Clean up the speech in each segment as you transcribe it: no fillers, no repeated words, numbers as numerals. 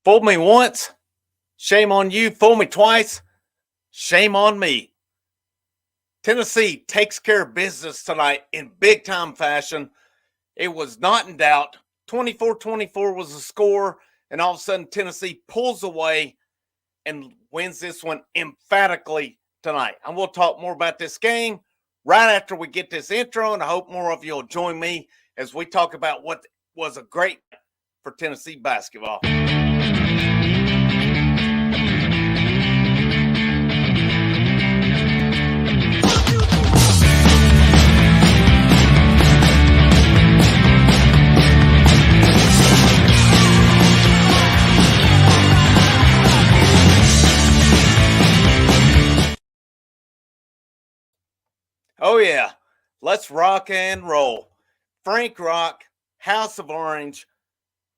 Fooled me once, shame on you. Fooled me twice, shame on me. Tennessee takes care of business tonight in big time fashion. It was not in doubt. 24-24 was the score, and all of a sudden Tennessee pulls away and wins this one emphatically tonight. And we'll talk more about this game right after we get this intro, and I hope more of you will join me as we talk about what was a great night for Tennessee basketball. Oh, yeah. Let's rock and roll. Frank Rock, House of Orange,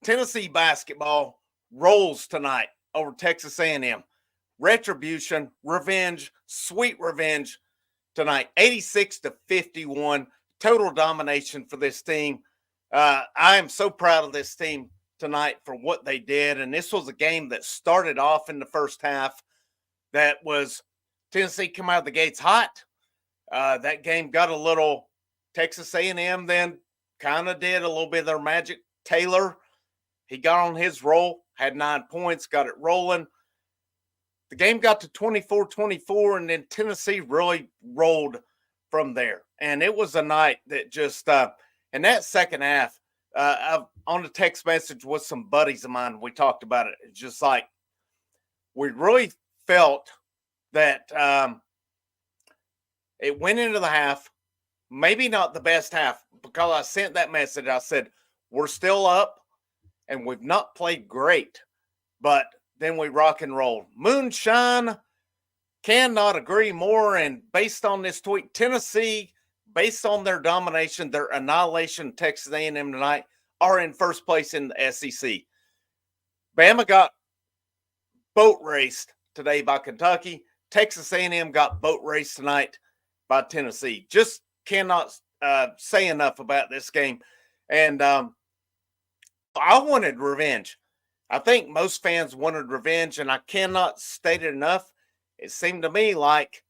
Tennessee basketball rolls tonight over Texas A&M. Retribution, revenge, sweet revenge tonight. 86-51, total domination for this team. I am so proud of this team tonight for what they did. And this was a game that started off in the first half that was Tennessee come out of the gates hot. That game got a little Texas A&M then kind of did a little bit of their magic. Taylor, he got on his roll, had 9 points, got it rolling. The game got to 24-24, and then Tennessee really rolled from there. And it was a night that just in that second half, on the text message with some buddies of mine, we talked about it. It's just like we really felt that it went into the half, maybe not the best half, because I sent that message. I said, we're still up, and we've not played great, but then we rock and roll. Moonshine, cannot agree more, and based on this tweet, Tennessee, based on their domination, their annihilation of Texas A&M tonight, are in first place in the SEC. Bama got boat raced today by Kentucky. Texas A&M got boat raced tonight by Tennessee. Just cannot say enough about this game. And I wanted revenge. I think most fans wanted revenge, and I cannot state it enough. It seemed to me like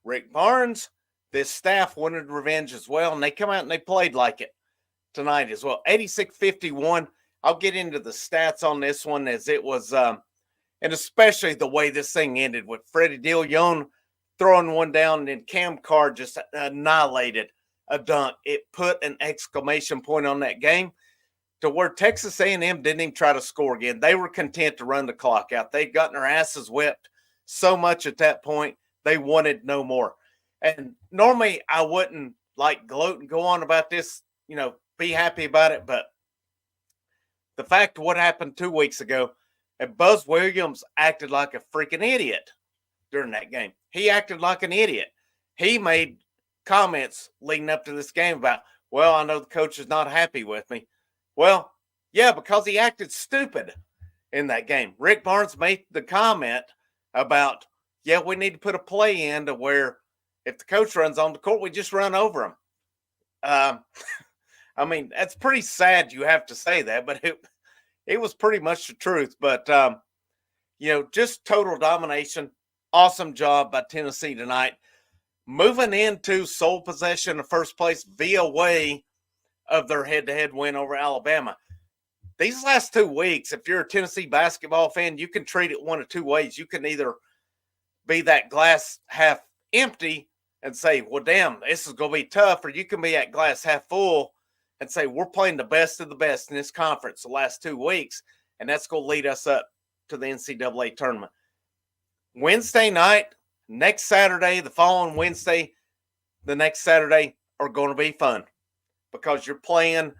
Rick Barnes, this staff wanted revenge as well, and they come out and they played like it tonight as well. 86-51. I'll get into the stats on this one as it was, and especially the way this thing ended with Freddie DeLeon throwing one down, and then Cam Carr just annihilated a dunk. It put an exclamation point on that game to where Texas A&M didn't even try to score again. They were content to run the clock out. They'd gotten their asses whipped so much at that point, they wanted no more. And normally I wouldn't like gloat and go on about this, be happy about it. But the fact of what happened 2 weeks ago, and Buzz Williams acted like a freaking idiot during that game. He acted like an idiot. He made comments leading up to this game about, well, I know the coach is not happy with me. Well, yeah, because he acted stupid in that game. Rick Barnes made the comment about, yeah, we need to put a play in to where if the coach runs on the court, we just run over him. I mean, that's pretty sad you have to say that, but it was pretty much the truth. But, just total domination. Awesome job by Tennessee tonight. Moving into sole possession of first place via way of their head-to-head win over Alabama. These last 2 weeks, if you're a Tennessee basketball fan, you can treat it one of two ways. You can either be that glass half empty and say, well, damn, this is going to be tough, or you can be at glass half full and say, we're playing the best of the best in this conference the last 2 weeks, and that's going to lead us up to the NCAA tournament. Wednesday night, next Saturday, the following Wednesday, the next Saturday are going to be fun because you're playing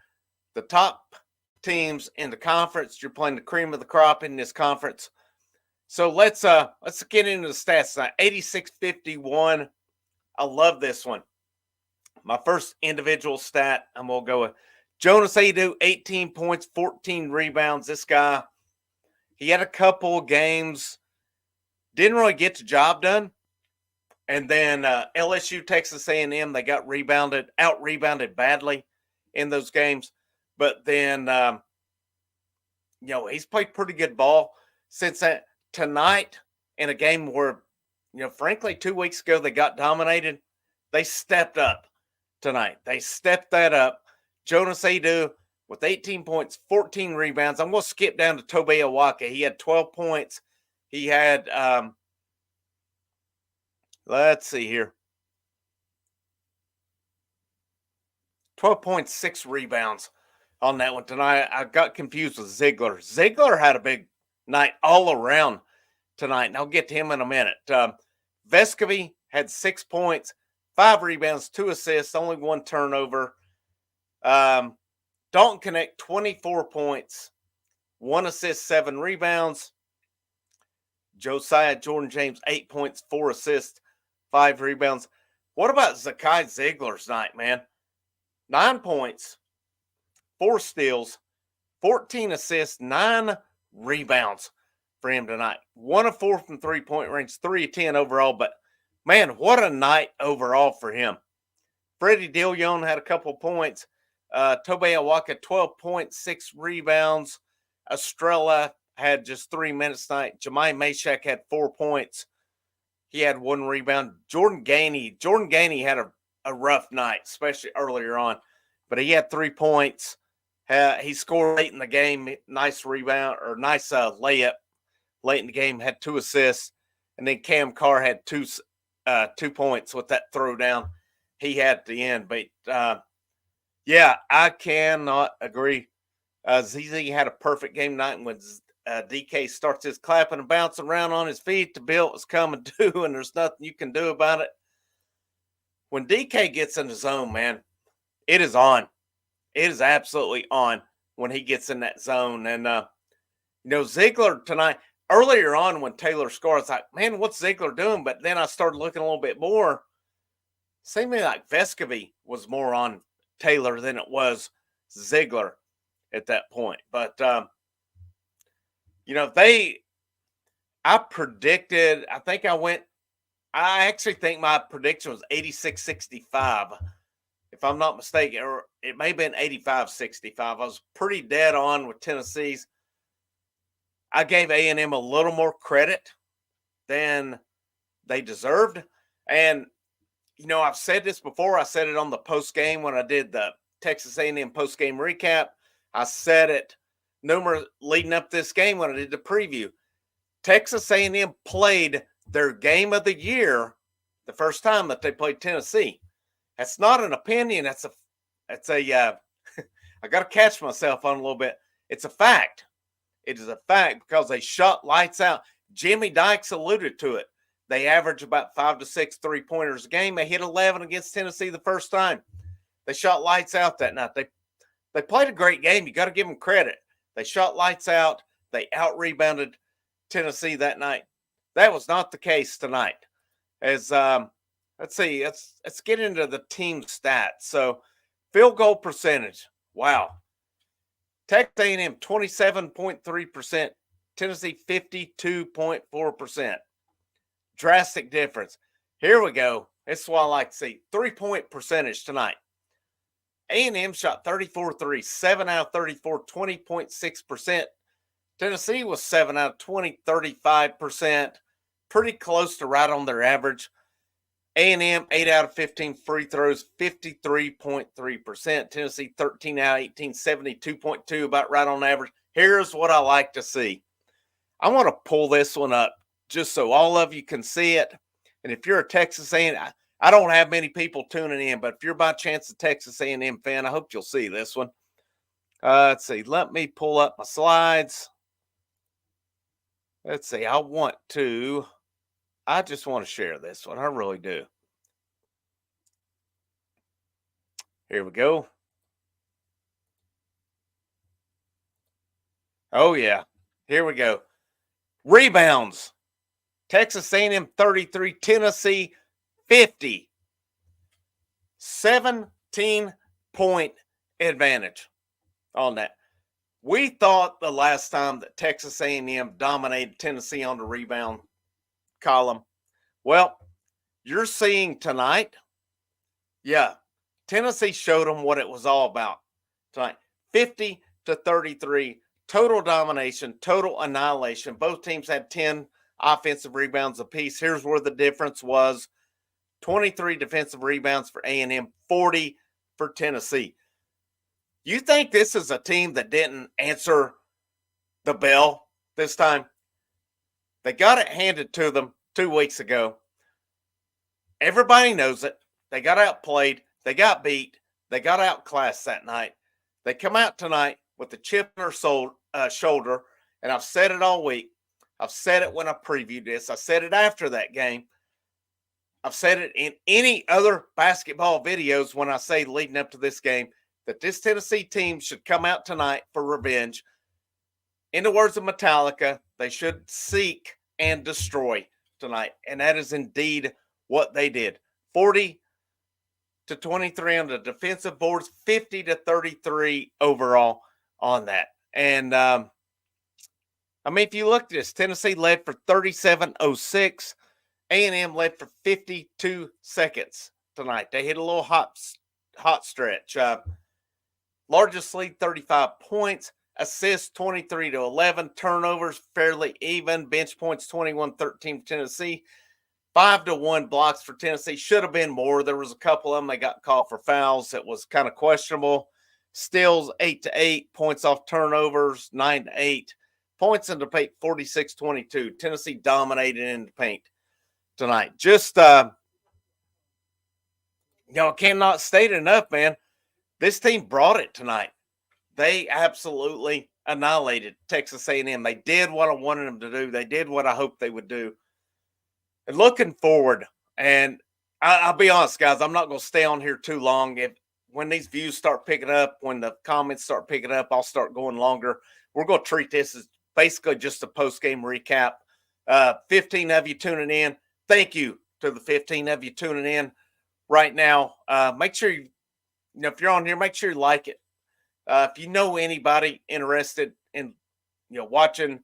the top teams in the conference. You're playing the cream of the crop in this conference. So let's get into the stats tonight. 86-51. I love this one. My first individual stat, I'm going to go with Jonas Adu, 18 points, 14 rebounds. This guy, he had a couple of games, didn't really get the job done. And then LSU, Texas A&M, they got out-rebounded badly in those games. But then he's played pretty good ball since that tonight in a game where, frankly, 2 weeks ago they got dominated. They stepped up tonight. They stepped that up. Jonas Adu with 18 points, 14 rebounds. I'm going to skip down to Tobe Awaka. He had 12 points. He had, let's see here, 12.6 rebounds on that one tonight. I got confused with Ziegler. Ziegler had a big night all around tonight, and I'll get to him in a minute. Vescovy had 6 points, 5 rebounds, 2 assists, only 1 turnover. Dalton Connect, 24 points, 1 assist, 7 rebounds. Josiah Jordan James, 8 points, 4 assists, 5 rebounds. What about Zakai Ziegler's night, man? 9 points, 4 steals, 14 assists, 9 rebounds for him tonight. 1 of 4 from 3-point range, 3 of 10 overall. But, man, what a night overall for him. Freddie DeLeon had a couple points. Tobe Awaka, 12.6 rebounds. Estrella had just 3 minutes tonight. Jemai Mashak had 4 points. He had 1 rebound. Jordan Gainey had a rough night, especially earlier on. But he had 3 points. He scored late in the game. Nice rebound or nice layup late in the game. Had 2 assists. And then Cam Carr had 2 points with that throwdown he had at the end. But, yeah, I cannot agree. ZZ had a perfect game night. And when DK starts his clapping and bouncing around on his feet, the bill is coming too, and there's nothing you can do about it. When DK gets in the zone, man, it is on. It is absolutely on when he gets in that zone. And, Ziegler tonight, earlier on when Taylor scored, I was like, man, what's Ziegler doing? But then I started looking a little bit more. Seemed like Vescovy was more on Taylor than it was Ziegler at that point. But, I predicted, I actually think my prediction was 86-65, if I'm not mistaken, or it may have been 85-65. I was pretty dead on with Tennessee's. I gave A&M a little more credit than they deserved. And, I've said this before. I said it on the post game when I did the Texas A&M post game recap. I said it numerous leading up this game when I did the preview. Texas A&M played their game of the year the first time that they played Tennessee. That's not an opinion. That's a I got to catch myself on a little bit. It's a fact. It is a fact because they shot lights out. Jimmy Dykes alluded to it. They average about 5 to 6 3-pointers a game. They hit 11 against Tennessee the first time. They shot lights out that night. They played a great game. You got to give them credit. They shot lights out. They out-rebounded Tennessee that night. That was not the case tonight. As let's see, let's get into the team stats. So, field goal percentage. Wow. Texas A&M 27.3%, Tennessee 52.4%. Drastic difference. Here we go. This is what I like to see. 3-point percentage tonight. A&M shot 34 threes, 7 out of 34, 20.6%. Tennessee was 7 out of 20, 35%. Pretty close to right on their average. A&M, 8 out of 15 free throws, 53.3%. Tennessee, 13 out of 18, 72.2, about right on average. Here's what I like to see. I want to pull this one up just so all of you can see it. And if you're a Texas A&M, I don't have many people tuning in, but if you're by chance a Texas A&M fan, I hope you'll see this one. Let's see. Let me pull up my slides. Let's see. I just want to share this one. I really do. Here we go. Oh, yeah. Here we go. Rebounds. Texas A&M 33, Tennessee 50. 17-point advantage on that. We thought the last time that Texas A&M dominated Tennessee on the rebound column. Well, you're seeing tonight, yeah, Tennessee showed them what it was all about tonight. 50-33, total domination, total annihilation. Both teams had 10 offensive rebounds apiece. Here's where the difference was: 23 defensive rebounds for A&M, 40 for Tennessee. You think this is a team that didn't answer the bell this time? They got it handed to them 2 weeks ago. Everybody knows it. They got outplayed. They got beat. They got outclassed that night. They come out tonight with a chip on their shoulder, and I've said it all week. I've said it when I previewed this. I said it after that game. I've said it in any other basketball videos when I say leading up to this game that this Tennessee team should come out tonight for revenge. In the words of Metallica, they should seek and destroy tonight. And that is indeed what they did. 40 to 23 on the defensive boards, 50 to 33 overall on that. And if you look at this, Tennessee led for 37.06. A&M led for 52 seconds tonight. They hit a little hot stretch. Largest lead, 35 points. Assists, 23 to 11. Turnovers, fairly even. Bench points, 21-13 for Tennessee. 5-1 blocks for Tennessee. Should have been more. There was a couple of them. They got called for fouls. It was kind of questionable. Steals, 8-8. Points off turnovers, 9-8. Points in the paint, 46-22. Tennessee dominated in the paint tonight. Just, cannot state enough, man. This team brought it tonight. They absolutely annihilated Texas A&M. They did what I wanted them to do. They did what I hoped they would do. And looking forward, and I'll be honest, guys, I'm not going to stay on here too long. When these views start picking up, when the comments start picking up, I'll start going longer. We're going to treat this as basically just a post-game recap. 15 of you tuning in. Thank you to the 15 of you tuning in right now. Make sure if you're on here, make sure you like it. If you know anybody interested in, watching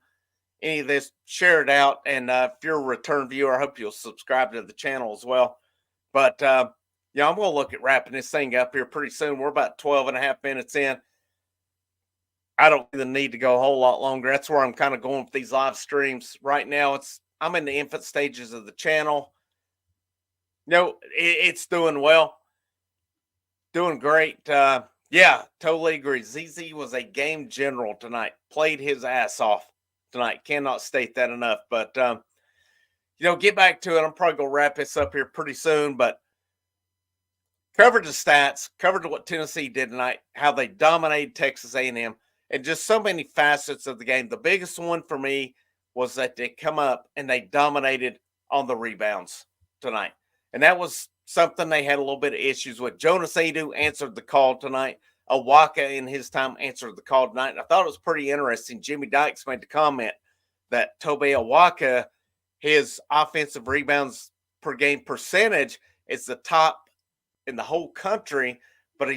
any of this, share it out. And if you're a return viewer, I hope you'll subscribe to the channel as well. But, I'm going to look at wrapping this thing up here pretty soon. We're about 12 and a half minutes in. I don't really need to go a whole lot longer. That's where I'm kind of going with these live streams. Right now, I'm in the infant stages of the channel. It's doing well. Doing great. Yeah, totally agree. ZZ was a game general tonight. Played his ass off tonight. Cannot state that enough. But, get back to it. I'm probably going to wrap this up here pretty soon. But covered the stats, covered what Tennessee did tonight, how they dominated Texas A&M, and just so many facets of the game. The biggest one for me was that they come up and they dominated on the rebounds tonight. And that was something they had a little bit of issues with. Jonas Adu answered the call tonight. Awaka in his time answered the call tonight. And I thought it was pretty interesting. Jimmy Dykes made the comment that Tobe Awaka, his offensive rebounds per game percentage is the top in the whole country, but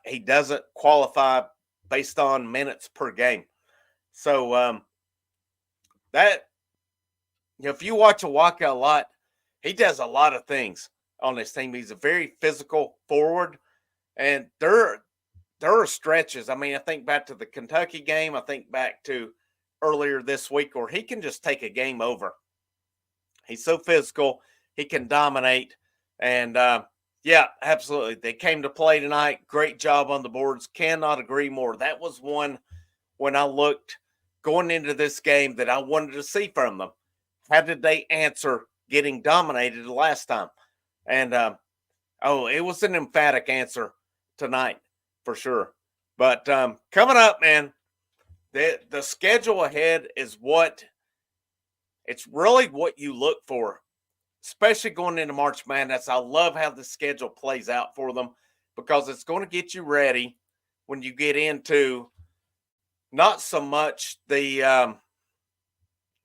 he doesn't qualify based on minutes per game. So that, if you watch Awaka a lot, he does a lot of things on this team. He's a very physical forward, and there are stretches. I think back to the Kentucky game. I think back to earlier this week where he can just take a game over. He's so physical. He can dominate. And, yeah, absolutely. They came to play tonight. Great job on the boards. Cannot agree more. That was one when I looked going into this game that I wanted to see from them. How did they answer getting dominated the last time? And, it was an emphatic answer tonight for sure. But coming up, man, the schedule ahead is it's really what you look for, especially going into March Madness. I love how the schedule plays out for them because it's going to get you ready when you get into not so much the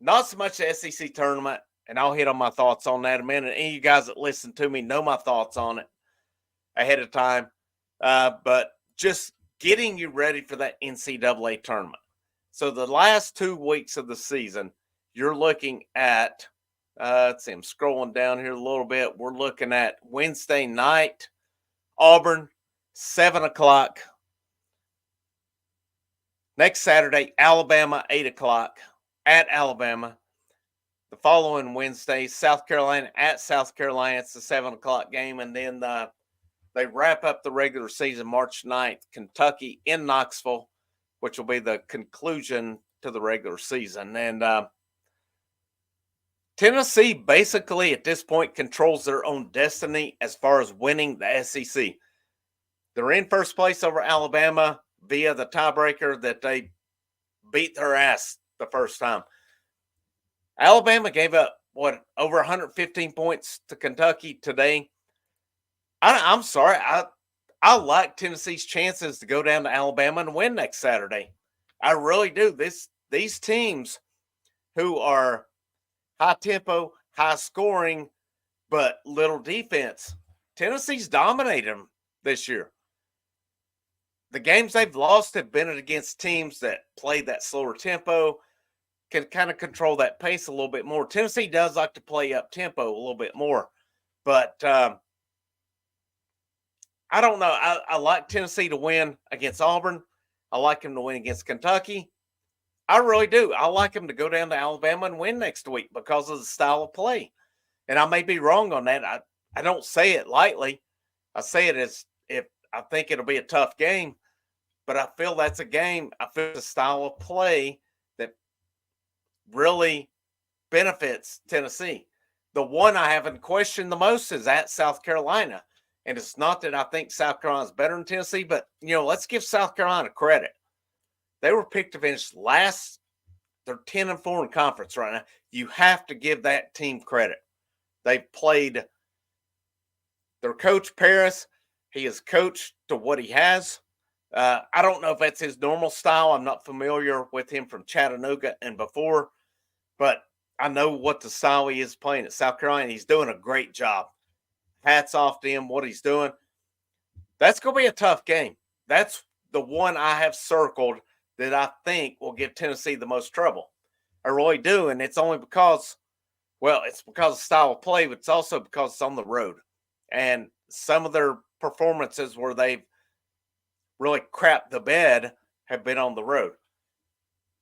SEC tournament, and I'll hit on my thoughts on that in a minute. Any of you guys that listen to me know my thoughts on it ahead of time, but just getting you ready for that NCAA tournament. So the last 2 weeks of the season, you're looking at, let's see, I'm scrolling down here a little bit. We're looking at Wednesday night, Auburn, 7 o'clock. Next Saturday, Alabama, 8 o'clock at Alabama. The following Wednesday, South Carolina at South Carolina. It's a 7 o'clock game. And then they wrap up the regular season March 9th, Kentucky in Knoxville, which will be the conclusion to the regular season. And Tennessee basically at this point controls their own destiny as far as winning the SEC. They're in first place over Alabama via the tiebreaker that they beat their ass the first time. Alabama gave up, over 115 points to Kentucky today. I'm sorry. I like Tennessee's chances to go down to Alabama and win next Saturday. I really do. These teams who are high tempo, high scoring, but little defense, Tennessee's dominated them this year. The games they've lost have been against teams that play that slower tempo, can kind of control that pace a little bit more. Tennessee does like to play up tempo a little bit more, but I don't know. I like Tennessee to win against Auburn. I like them to win against Kentucky. I really do. I like them to go down to Alabama and win next week because of the style of play. And I may be wrong on that. I don't say it lightly. I say it as if I think it'll be a tough game, but I feel that's a game. I feel the style of play that really benefits Tennessee. The one I haven't questioned the most is at South Carolina. And it's not that I think South Carolina's better than Tennessee, but, let's give South Carolina credit. They were picked to finish last. They're 10-4 in conference right now. You have to give that team credit. They played their coach, Paris. He is coached to what he has. I don't know if that's his normal style. I'm not familiar with him from Chattanooga and before, but I know what the style he is playing at South Carolina. He's doing a great job. Hats off to him, what he's doing. That's going to be a tough game. That's the one I have circled that I think will give Tennessee the most trouble. I really do, and it's only because, it's because of style of play, but it's also because it's on the road. And some of their performances where they've really crapped the bed have been on the road.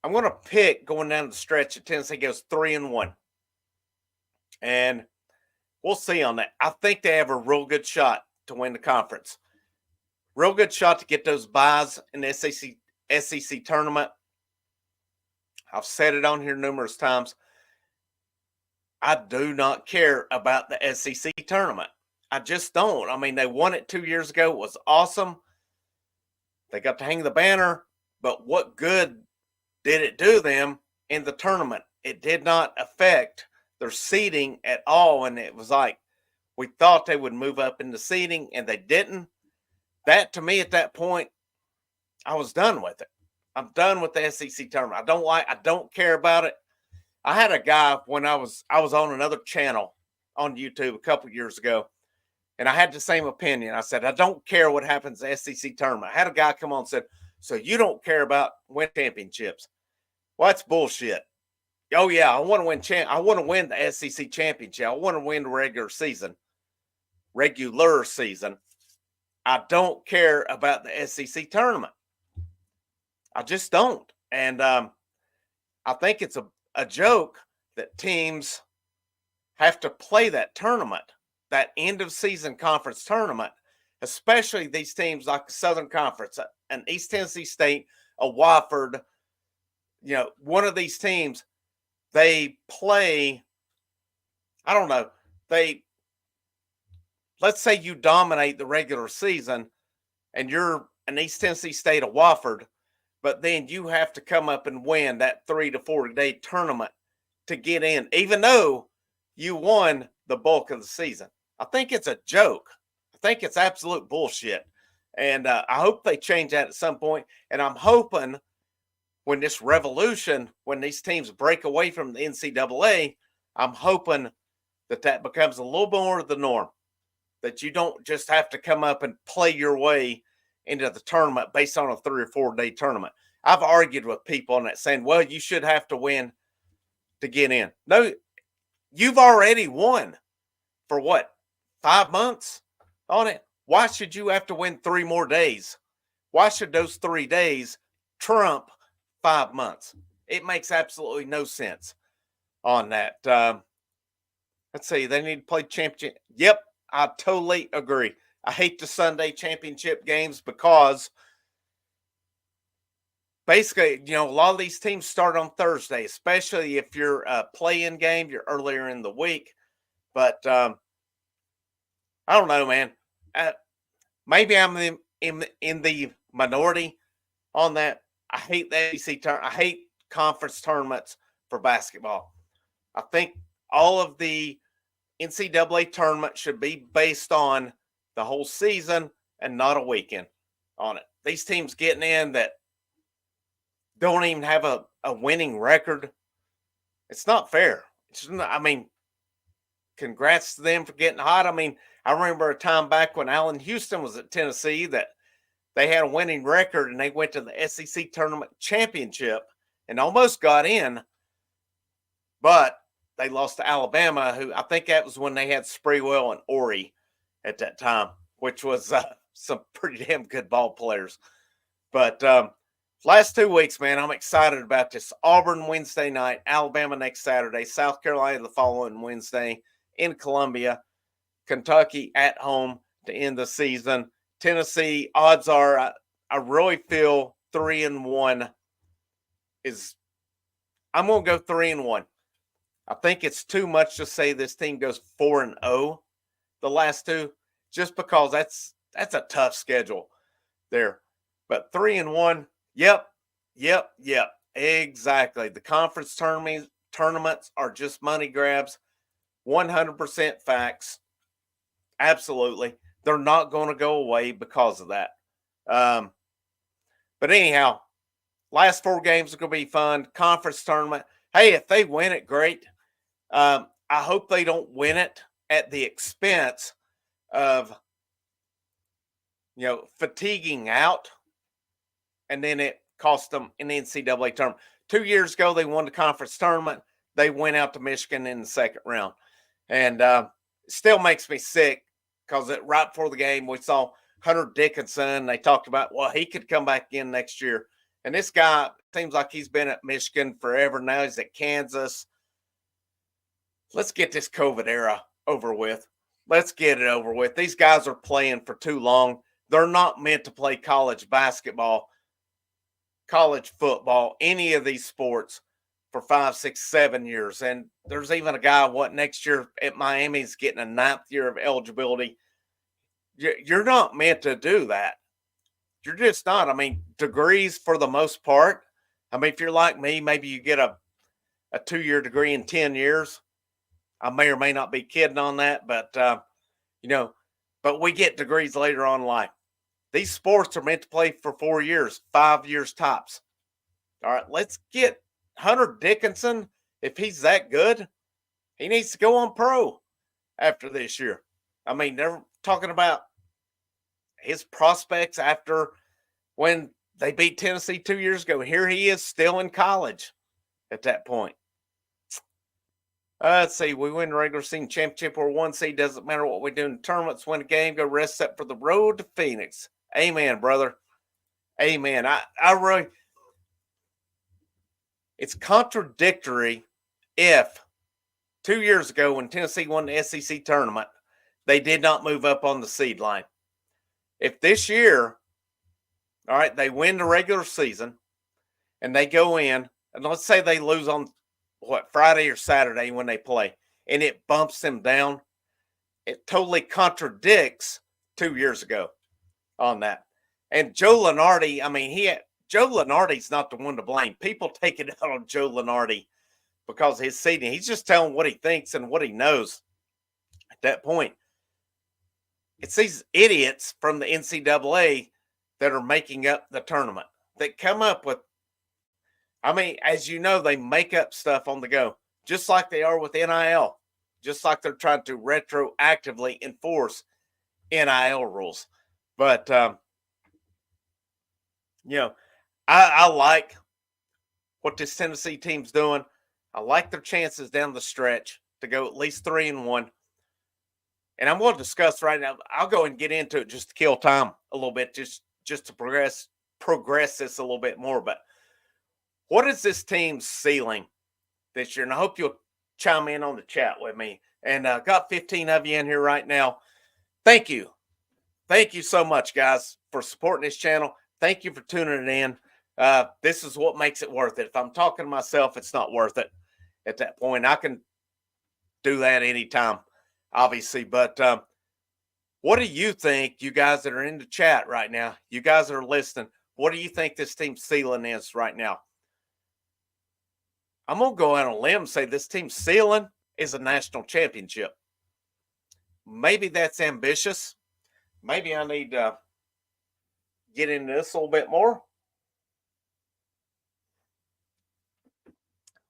I'm going to pick going down the stretch that Tennessee goes 3-1. And we'll see on that. I think they have a real good shot to win the conference. Real good shot to get those buys in the SEC tournament. I've said it on here numerous times. I do not care about the SEC tournament. I just don't. I mean, they won it 2 years ago. It was awesome. They got to hang the banner. But what good did it do them in the tournament? It did not affect their seeding at all. And it was like, we thought they would move up in the seeding, and they didn't. That, to me, at that point, I was done with it. I'm done with the SEC tournament. I don't care about it. I had a guy when I was on another channel on YouTube a couple years ago, and I had the same opinion. I said, I don't care what happens in the SEC tournament. I had a guy come on and said, so you don't care about win championships? Well, that's bullshit. Oh yeah, I want to win. I want to win the SEC championship. I want to win the regular season. I don't care about the SEC tournament. I just don't. And I think it's a joke that teams have to play that tournament, that end of season conference tournament, especially these teams like the Southern Conference, an East Tennessee State, a Wofford. One of these teams, they play, I don't know, let's say you dominate the regular season and you're an East Tennessee State, a Wofford, but then you have to come up and win that 3 to 4 day tournament to get in, even though you won the bulk of the season. I think it's a joke. I think it's absolute bullshit. And I hope they change that at some point. And I'm hoping when this revolution, when these teams break away from the NCAA, I'm hoping that becomes a little more the norm, that you don't just have to come up and play your way into the tournament based on a 3 or 4 day tournament. I've argued with people on that saying, well, you should have to win to get in. No, you've already won for 5 months on it? Why should you have to win 3 more days? Why should those 3 days trump 5 months. It makes absolutely no sense on that. Let's see. They need to play championship. Yep, I totally agree. I hate the Sunday championship games because basically, a lot of these teams start on Thursday, especially if you're a play-in game, you're earlier in the week. But I don't know, man. Maybe I'm in the minority on that. I hate the SEC I hate conference tournaments for basketball. I think all of the NCAA tournament should be based on the whole season and not a weekend on it. These teams getting in that don't even have a winning record. It's not fair. Congrats to them for getting hot. I remember a time back when Allen Houston was at Tennessee that they had a winning record and they went to the SEC tournament championship and almost got in, but they lost to Alabama, who I think that was when they had Sprewell and Ori at that time, which was some pretty damn good ball players. But last 2 weeks, man, I'm excited about this. Auburn Wednesday night, Alabama next Saturday, South Carolina the following Wednesday in Columbia, Kentucky at home to end the season. Tennessee, odds are, I really feel 3-1 is, I'm going to go 3-1. I think it's too much to say this team goes 4-0 the last two, just because that's a tough schedule there. But 3-1, yep, exactly. The conference tournaments are just money grabs, 100% facts. Absolutely. They're not going to go away because of that. But anyhow, last 4 games are going to be fun. Conference tournament. Hey, if they win it, great. I hope they don't win it at the expense of, fatiguing out, and then it cost them an NCAA tournament. 2 years ago, they won the conference tournament. They went out to Michigan in the second round. And it still makes me sick because right before the game, we saw Hunter Dickinson. They talked about, well, he could come back in next year. And this guy seems like he's been at Michigan forever. Now he's at Kansas. Let's get this COVID era over with. Let's get it over with. These guys are playing for too long. They're not meant to play college basketball, college football, any of these sports for 5, 6, 7 years. And there's even a guy, next year at Miami is getting a 9th year of eligibility. You're not meant to do that. You're just not. Degrees for the most part. If you're like me, maybe you get a 2-year degree in 10 years. I may or may not be kidding on that, but, but we get degrees later on in life. These sports are meant to play for 4 years, 5 years tops. All right, let's get Hunter Dickinson. If he's that good, he needs to go on pro after this year. They're talking about his prospects after when they beat Tennessee 2 years ago. Here he is still in college at that point. Let's see. We win the regular season championship or 1 seed. Doesn't matter what we do in tournaments. Win a game. Go rest up for the road to Phoenix. Amen, brother. Amen. I really. It's contradictory if 2 years ago when Tennessee won the SEC tournament, they did not move up on the seed line. If this year, all right, they win the regular season and they go in, and let's say they lose on Friday or Saturday when they play, and it bumps them down, it totally contradicts 2 years ago on that. And Joe Lunardi, Joe Lunardi's not the one to blame. People take it out on Joe Lunardi because of his seeding. He's just telling what he thinks and what he knows at that point. It's these idiots from the NCAA that are making up the tournament that come up with, as you know, they make up stuff on the go, just like they are with NIL, just like they're trying to retroactively enforce NIL rules. But, I like what this Tennessee team's doing. I like their chances down the stretch to go at least 3-1. And I'm going to discuss right now. I'll go and get into it just to kill time a little bit, just to progress this a little bit more. But What is this team's ceiling this year? And I hope you'll chime in on the chat with me. And got 15 of you in here right now. Thank you. Thank you so much, guys, for supporting this channel. Thank you for tuning in. This is what makes it worth it. If I'm talking to myself, it's not worth it at that point. I can do that anytime, obviously. But what do you think, you guys that are in the chat right now, you guys that are listening, what do you think this team's ceiling is right now? I'm going to go out on a limb and say this team's ceiling is a national championship. Maybe that's ambitious. Maybe I need to get into this a little bit more.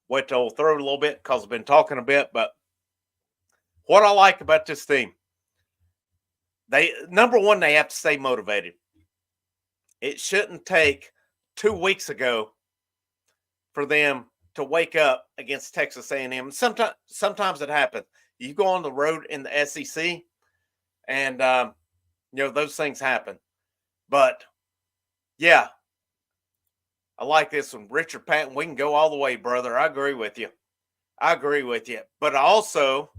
Wet to old throat a little bit because I've been talking a bit. But what I like about this team, number one, they have to stay motivated. It shouldn't take 2 weeks ago for them to wake up against Texas A&M. Sometimes it happens. You go on the road in the SEC, and those things happen. But yeah, I like this one. Richard Patton, we can go all the way, brother. I agree with you. But also,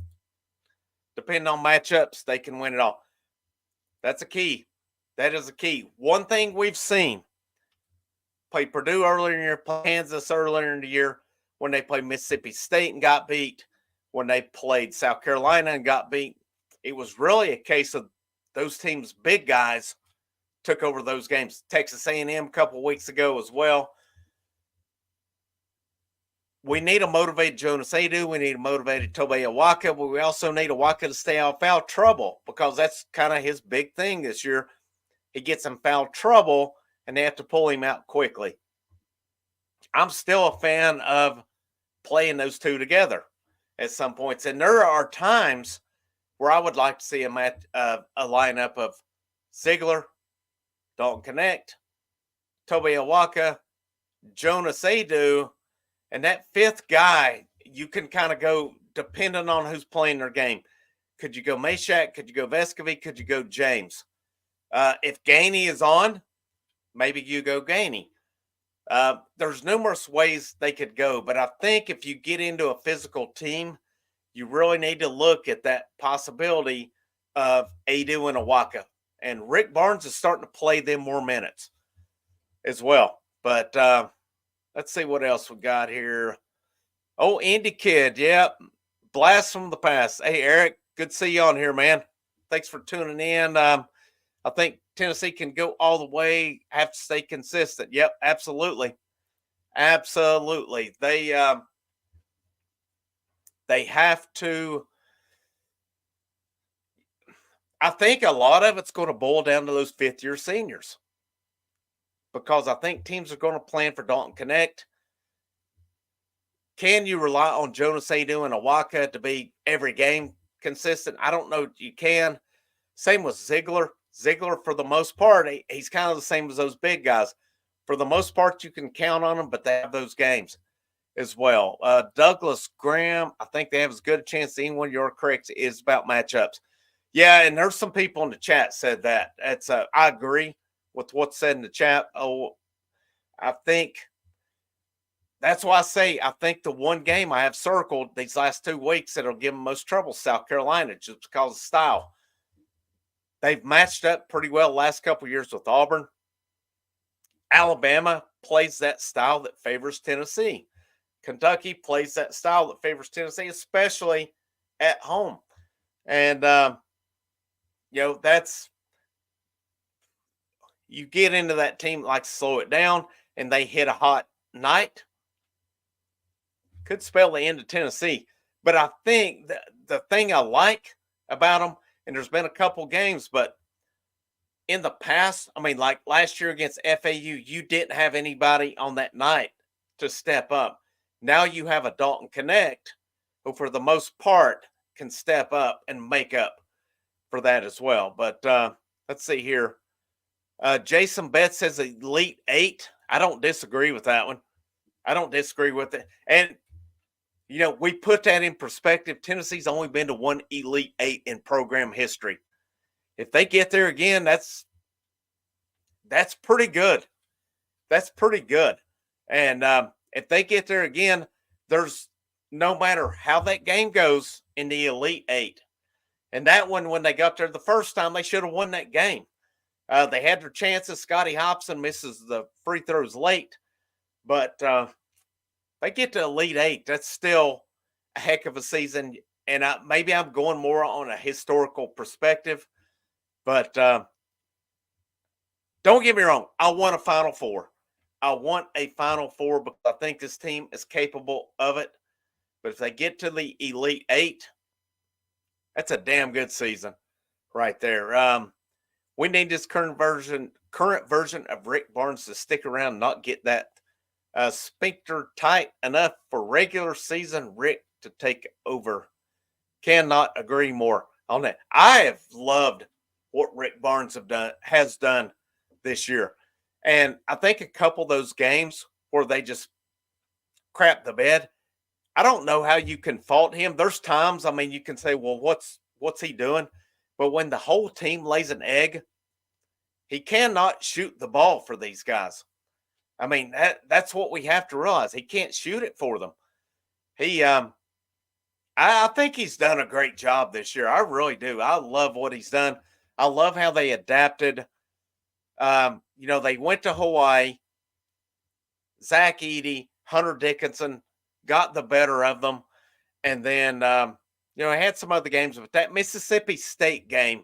depending on matchups, they can win it all. That's a key. That is a key. One thing we've seen, play Purdue earlier in the year, play Kansas earlier in the year, when they played Mississippi State and got beat, when they played South Carolina and got beat. It was really a case of those teams' big guys took over those games. Texas A&M a couple weeks ago as well. We need a motivated Jonas Adu. We need a motivated Tobe Awaka, but we also need Awaka to stay out of foul trouble because that's kind of his big thing this year. He gets in foul trouble, and they have to pull him out quickly. I'm still a fan of playing those two together at some points. And there are times where I would like to see a lineup of Ziegler, Dalton Connect, Tobe Awaka, Jonas Adu, and that fifth guy, you can kind of go depending on who's playing their game. Could you go Meshack? Could you go Vescovy? Could you go James? If Gainey is on, maybe you go Gainey. There's numerous ways they could go, but I think if you get into a physical team, you really need to look at that possibility of Adu and Awaka. And Rick Barnes is starting to play them more minutes as well. But let's see what else we got here. Oh, Indy Kid. Yeah, blast from the past. Hey, Eric, good to see you on here, man. Thanks for tuning in. I think Tennessee can go all the way, have to stay consistent. Yep, absolutely. Absolutely. They have to. I think a lot of it's going to boil down to those fifth-year seniors because I think teams are going to plan for Dalton Connect. Can you rely on Jonas Adu and Awaka to be every game consistent? I don't know. You can. Same with Ziegler. Ziegler, for the most part, he's kind of the same as those big guys. For the most part, you can count on them, but they have those games as well. Douglas Graham, I think they have as good a chance as anyone. You're correct. Is about matchups. Yeah, and there's some people in the chat said that. That's I agree with what's said in the chat. Oh, I think that's why I say I think the one game I have circled these last 2 weeks that'll give them most trouble, South Carolina, just because of style. They've matched up pretty well the last couple of years with Auburn. Alabama plays that style that favors Tennessee. Kentucky plays that style that favors Tennessee, especially at home. And, that's – you get into that team like slow it down and they hit a hot night. Could spell the end of Tennessee. But I think the thing I like about them, and there's been a couple games, but in the past, I mean, like last year against FAU, you didn't have anybody on that night to step up. Now you have a Dalton Connect who, for the most part, can step up and make up for that as well. But let's see here. Jason Betts says Elite 8. I don't disagree with that one. I don't disagree with it. And, we put that in perspective. Tennessee's only been to one Elite 8 in program history. If they get there again, that's pretty good. That's pretty good. And If they get there again, there's no matter how that game goes in the Elite Eight. And that one, when they got there the first time, they should have won that game. They had their chances. Scotty Hobson misses the free throws late, but they get to Elite Eight. That's still a heck of a season. And maybe I'm going more on a historical perspective, but don't get me wrong. I want a Final Four. I want a Final Four because I think this team is capable of it. But if they get to the Elite Eight, that's a damn good season right there. We need this current version of Rick Barnes to stick around and not get that sphincter tight enough for regular season Rick to take over. Cannot agree more on that. I have loved what Rick Barnes has done this year. And I think a couple of those games where they just crap the bed, I don't know how you can fault him. There's times, I mean, you can say, well, what's he doing? But when the whole team lays an egg, he cannot shoot the ball for these guys. I mean, that's what we have to realize. He can't shoot it for them. I think he's done a great job this year. I really do. I love what he's done. I love how they adapted. They went to Hawaii. Zach Edey, Hunter Dickinson got the better of them. And then, I had some other games, but that Mississippi State game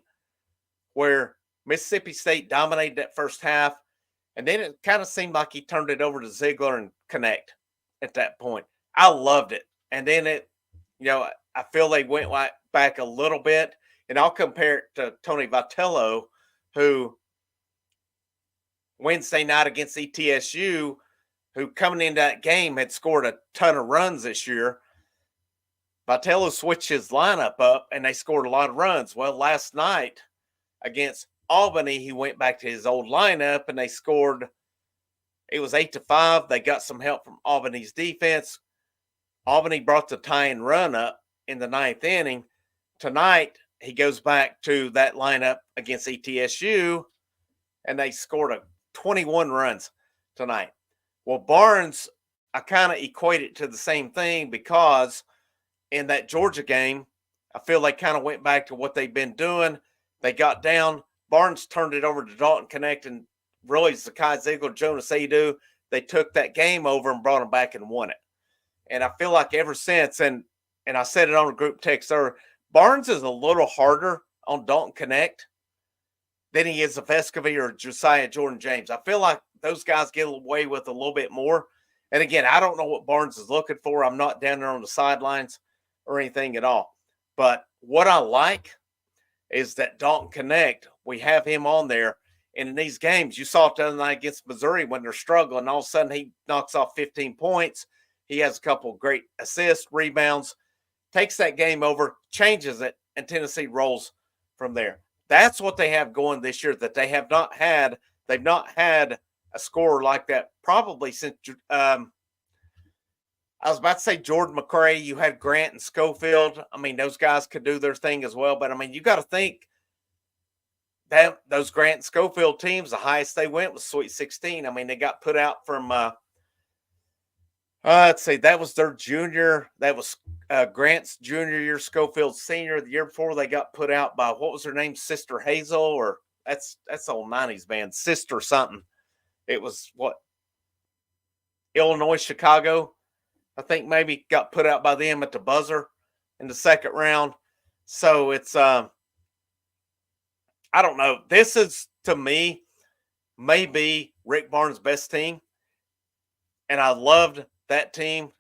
where Mississippi State dominated that first half, and then it kind of seemed like he turned it over to Ziegler and Connect at that point. I loved it. And then I feel they went back a little bit, and I'll compare it to Tony Vitello, who Wednesday night against ETSU, who coming into that game had scored a ton of runs this year. Vitello switched his lineup up, and they scored a lot of runs. Well, last night against Albany, he went back to his old lineup, and they scored. It was 8-5. They got some help from Albany's defense. Albany brought the tying run up in the ninth inning. Tonight, he goes back to that lineup against ETSU, and they scored 21 runs tonight. Well, Barnes, I kind of equate it to the same thing because in that Georgia game, I feel they kind of went back to what they've been doing. They got down. Barnes turned it over to Dalton Connect, and really Zakai Ziegler, Jonas Adu, they took that game over and brought them back and won it. And I feel like ever since, and I said it on a group text earlier, Barnes is a little harder on Dalton Connect than he is of Vescovy or Josiah Jordan James. I feel like those guys get away with a little bit more. And again, I don't know what Barnes is looking for. I'm not down there on the sidelines or anything at all. But what I like is that Dalton Connect, we have him on there. And in these games, you saw it the other night against Missouri when they're struggling. All of a sudden, he knocks off 15 points. He has a couple of great assists, rebounds, takes that game over, changes it, and Tennessee rolls from there. That's what they have going this year that they have not had. They've not had a scorer like that probably since I was about to say Jordan McRae. You had Grant and Schofield. I mean, those guys could do their thing as well. But, I mean, you got to think that those Grant and Schofield teams, the highest they went was Sweet 16. I mean, they got put out from let's see, that was their junior. That was Grant's junior year, Schofield's senior. The year before, they got put out by, what was her name, Sister Hazel, or that's old 90s band, Sister something. It was what? Illinois, Chicago. I think maybe got put out by them at the buzzer in the second round. So it's, I don't know. This is, to me, maybe Rick Barnes' best team. And I loved that team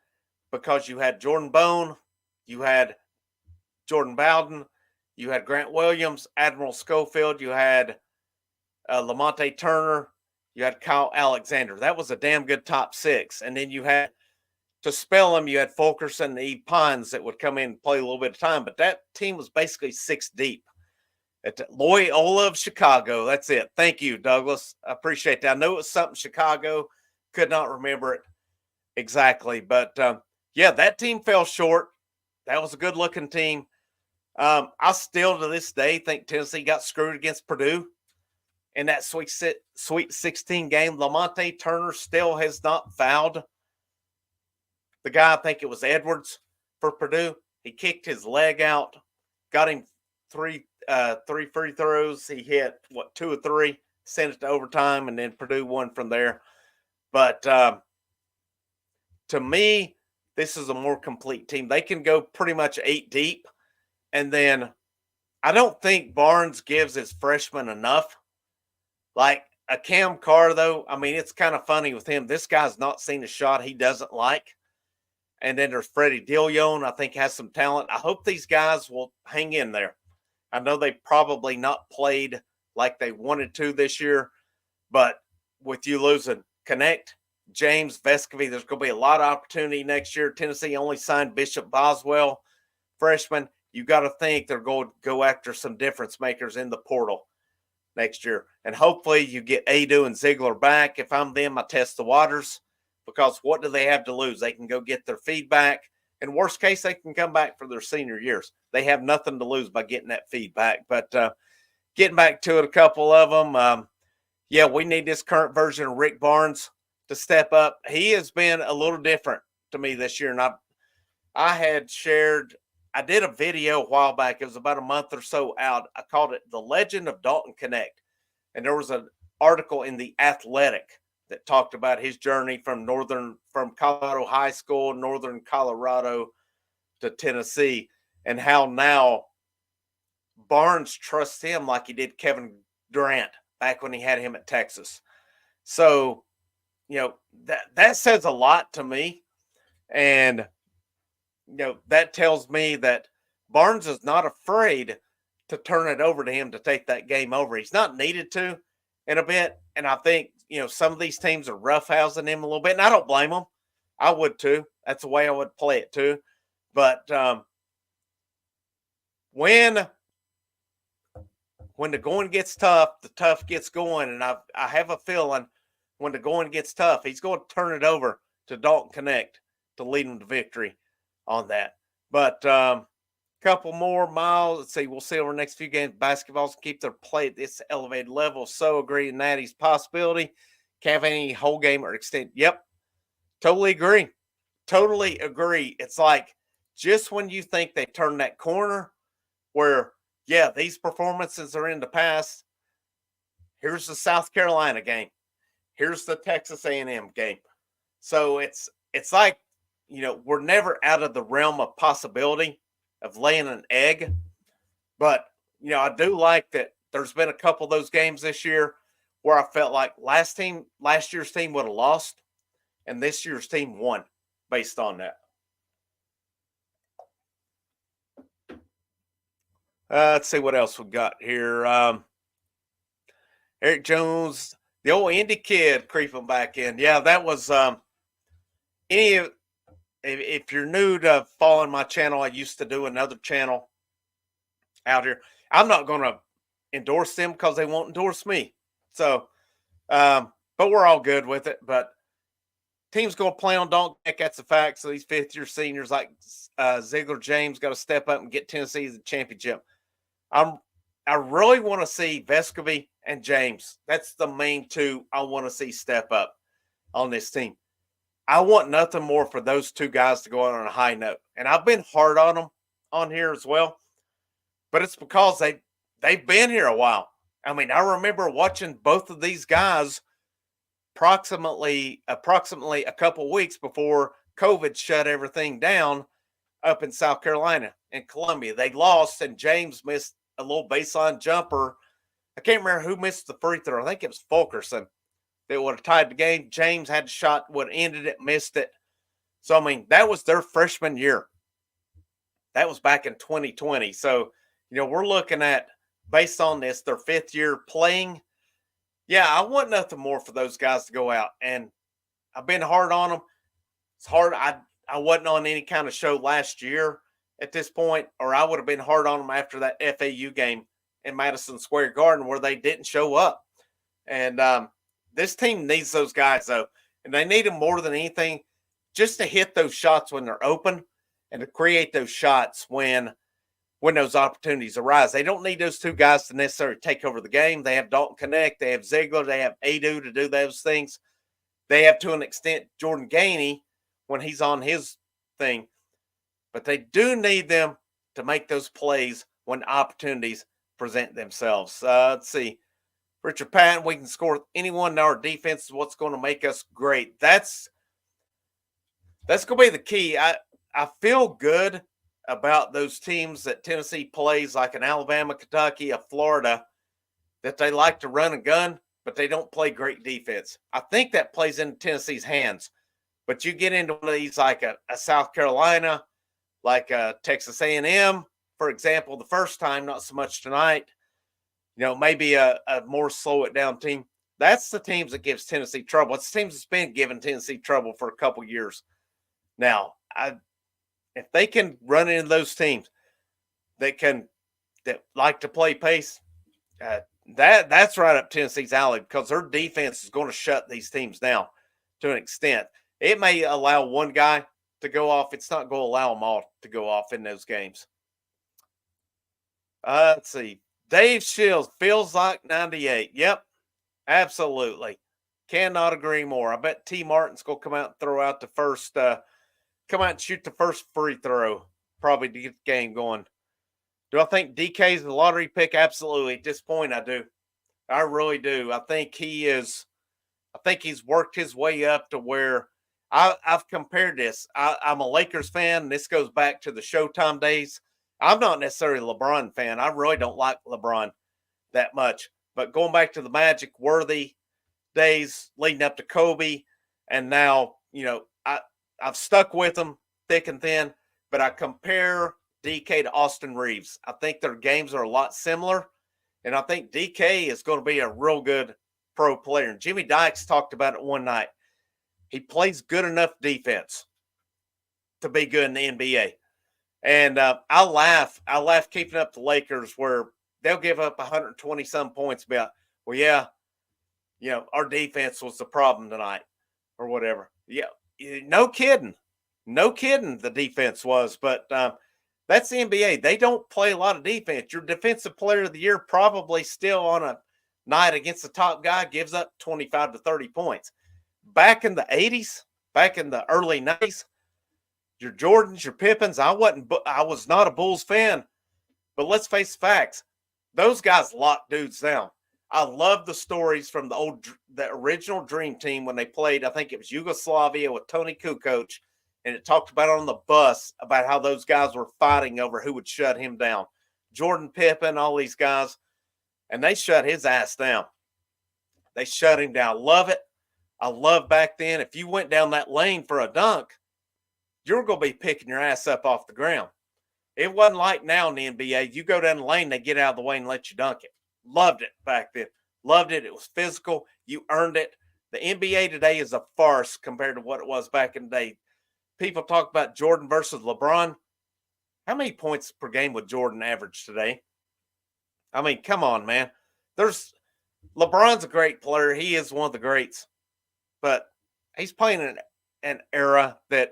because you had Jordan Bone, you had Jordan Bowden, you had Grant Williams, Admiral Schofield, you had Lamonte Turner, you had Kyle Alexander. That was a damn good top six. And then you had, to spell them, you had Fulkerson and Eve Pines that would come in and play a little bit of time. But that team was basically six deep. Loyola of Chicago. That's it. Thank you, Douglas. I appreciate that. I know it was something Chicago. Could not remember it exactly. But, yeah, that team fell short. That was a good-looking team. I still, to this day, think Tennessee got screwed against Purdue in that Sweet 16 game. Lamonte Turner still has not fouled the guy, I think it was Edwards for Purdue, he kicked his leg out, got him three free throws. He hit, what, 2 or 3, sent it to overtime, and then Purdue won from there. But to me, this is a more complete team. They can go pretty much 8 deep. And then I don't think Barnes gives his freshmen enough. Like a Cam Carr, though, I mean, it's kind of funny with him. This guy's not seen a shot he doesn't like. And then there's Freddie Dillon, I think, has some talent. I hope these guys will hang in there. I know they probably not played like they wanted to this year, but with you losing Connect, James, Vescovy, there's going to be a lot of opportunity next year. Tennessee only signed Bishop Boswell, freshman. You got to think they're going to go after some difference makers in the portal next year. And hopefully you get Adu and Ziegler back. If I'm them, I test the waters, because what do they have to lose? They can go get their feedback. In worst case, they can come back for their senior years. They have nothing to lose by getting that feedback. But getting back to it, a couple of them, yeah, we need this current version of Rick Barnes to step up. He has been a little different to me this year. And I had shared, I did a video a while back. It was about a month or so out. I called it The Legend of Dalton Connect. And there was an article in The Athletic that talked about his journey from Colorado High School, Northern Colorado to Tennessee, and how now Barnes trusts him like he did Kevin Durant back when he had him at Texas. So, you know, that says a lot to me. And, you know, that tells me that Barnes is not afraid to turn it over to him to take that game over. He's not needed to in a bit. And I think, you know, some of these teams are roughhousing him a little bit, and I don't blame them. I would too. That's the way I would play it too. But when the going gets tough, the tough gets going. And I have a feeling when the going gets tough, he's going to turn it over to Dalton Connect to lead him to victory on that. But couple more miles. Let's see. We'll see over the next few games. Basketballs keep their play at this elevated level. So agree in Natty's possibility. Can't have any whole game or extend. Yep. Totally agree. Totally agree. It's like just when you think they turn that corner where, yeah, these performances are in the past. Here's the South Carolina game. Here's the Texas A&M game. So it's like, you know, we're never out of the realm of possibility of laying an egg. But, you know, I do like that there's been a couple of those games this year where I felt like last year's team would have lost and this year's team won based on that. Let's see what else we got here. Eric Jones, the old Indy kid creeping back in. Yeah, that was if you're new to following my channel, I used to do another channel out here. I'm not going to endorse them because they won't endorse me. So, but we're all good with it. But team's going to play on Dalton. That's a fact. So these fifth-year seniors like Ziegler James got to step up and get Tennessee the championship. I really want to see Vescovy and James. That's the main two I want to see step up on this team. I want nothing more for those two guys to go out on a high note. And I've been hard on them on here as well. But it's because they've been here a while. I mean, I remember watching both of these guys approximately a couple weeks before COVID shut everything down up in South Carolina and Columbia. They lost, and James missed a little baseline jumper. I can't remember who missed the free throw. I think it was Fulkerson that would have tied the game. James had a shot, would have ended it, missed it. So, I mean, that was their freshman year. That was back in 2020. So, you know, we're looking at, based on this, their fifth year playing. Yeah, I want nothing more for those guys to go out. And I've been hard on them. It's hard. I wasn't on any kind of show last year at this point, or I would have been hard on them after that FAU game in Madison Square Garden where they didn't show up. And this team needs those guys, though. And they need them more than anything just to hit those shots when they're open and to create those shots when those opportunities arise. They don't need those two guys to necessarily take over the game. They have Dalton Connect. They have Ziegler. They have Adu to do those things. They have, to an extent, Jordan Gainey, when he's on his thing, but they do need them to make those plays when opportunities present themselves. Let's see. Richard Patton, we can score anyone in our defense is what's going to make us great. That's going to be the key. I feel good about those teams that Tennessee plays, like an Alabama, Kentucky, a Florida, that they like to run and gun, but they don't play great defense. I think that plays into Tennessee's hands. But you get into one of these like a South Carolina, like a Texas A&M, for example, the first time, not so much tonight. Maybe a more slow it down team. That's the teams that gives Tennessee trouble. It's the teams that's been giving Tennessee trouble for a couple years. Now, if they can run into those teams that like to play pace, that's right up Tennessee's alley, because their defense is going to shut these teams down to an extent. It may allow one guy to go off. It's not going to allow them all to go off in those games. Let's see. Dave Shields, feels like 98. Yep, absolutely. Cannot agree more. I bet T. Martin's going to come out and throw out the first, come out and shoot the first free throw, probably to get the game going. Do I think DK is a lottery pick? Absolutely. At this point, I do. I really do. I think he's worked his way up to where I've compared this. I'm a Lakers fan, and this goes back to the Showtime days. I'm not necessarily a LeBron fan. I really don't like LeBron that much. But going back to the Magic Worthy days leading up to Kobe, and now, I've stuck with them thick and thin, but I compare DK to Austin Reeves. I think their games are a lot similar, and I think DK is going to be a real good pro player. And Jimmy Dykes talked about it one night. He plays good enough defense to be good in the NBA. And I laugh keeping up the Lakers, where they'll give up 120 some points about, well, yeah, our defense was the problem tonight or whatever. Yeah, no kidding. No kidding, the defense was. But that's the NBA. They don't play a lot of defense. Your defensive player of the year probably still on a night against the top guy gives up 25 to 30 points. Back in the 80s, back in the early 90s, your Jordans, your Pippins, I was not a Bulls fan, but let's face facts. Those guys locked dudes down. I love the stories from the original Dream Team when they played, I think it was Yugoslavia with Tony Kukoc, and it talked about on the bus about how those guys were fighting over who would shut him down. Jordan Pippen, all these guys, and they shut his ass down. They shut him down. Love it. I love back then, if you went down that lane for a dunk, you're going to be picking your ass up off the ground. It wasn't like now in the NBA. You go down the lane, they get out of the way and let you dunk it. Loved it back then. Loved it. It was physical. You earned it. The NBA today is a farce compared to what it was back in the day. People talk about Jordan versus LeBron. How many points per game would Jordan average today? I mean, come on, man. LeBron's a great player. He is one of the greats. But he's playing in an era that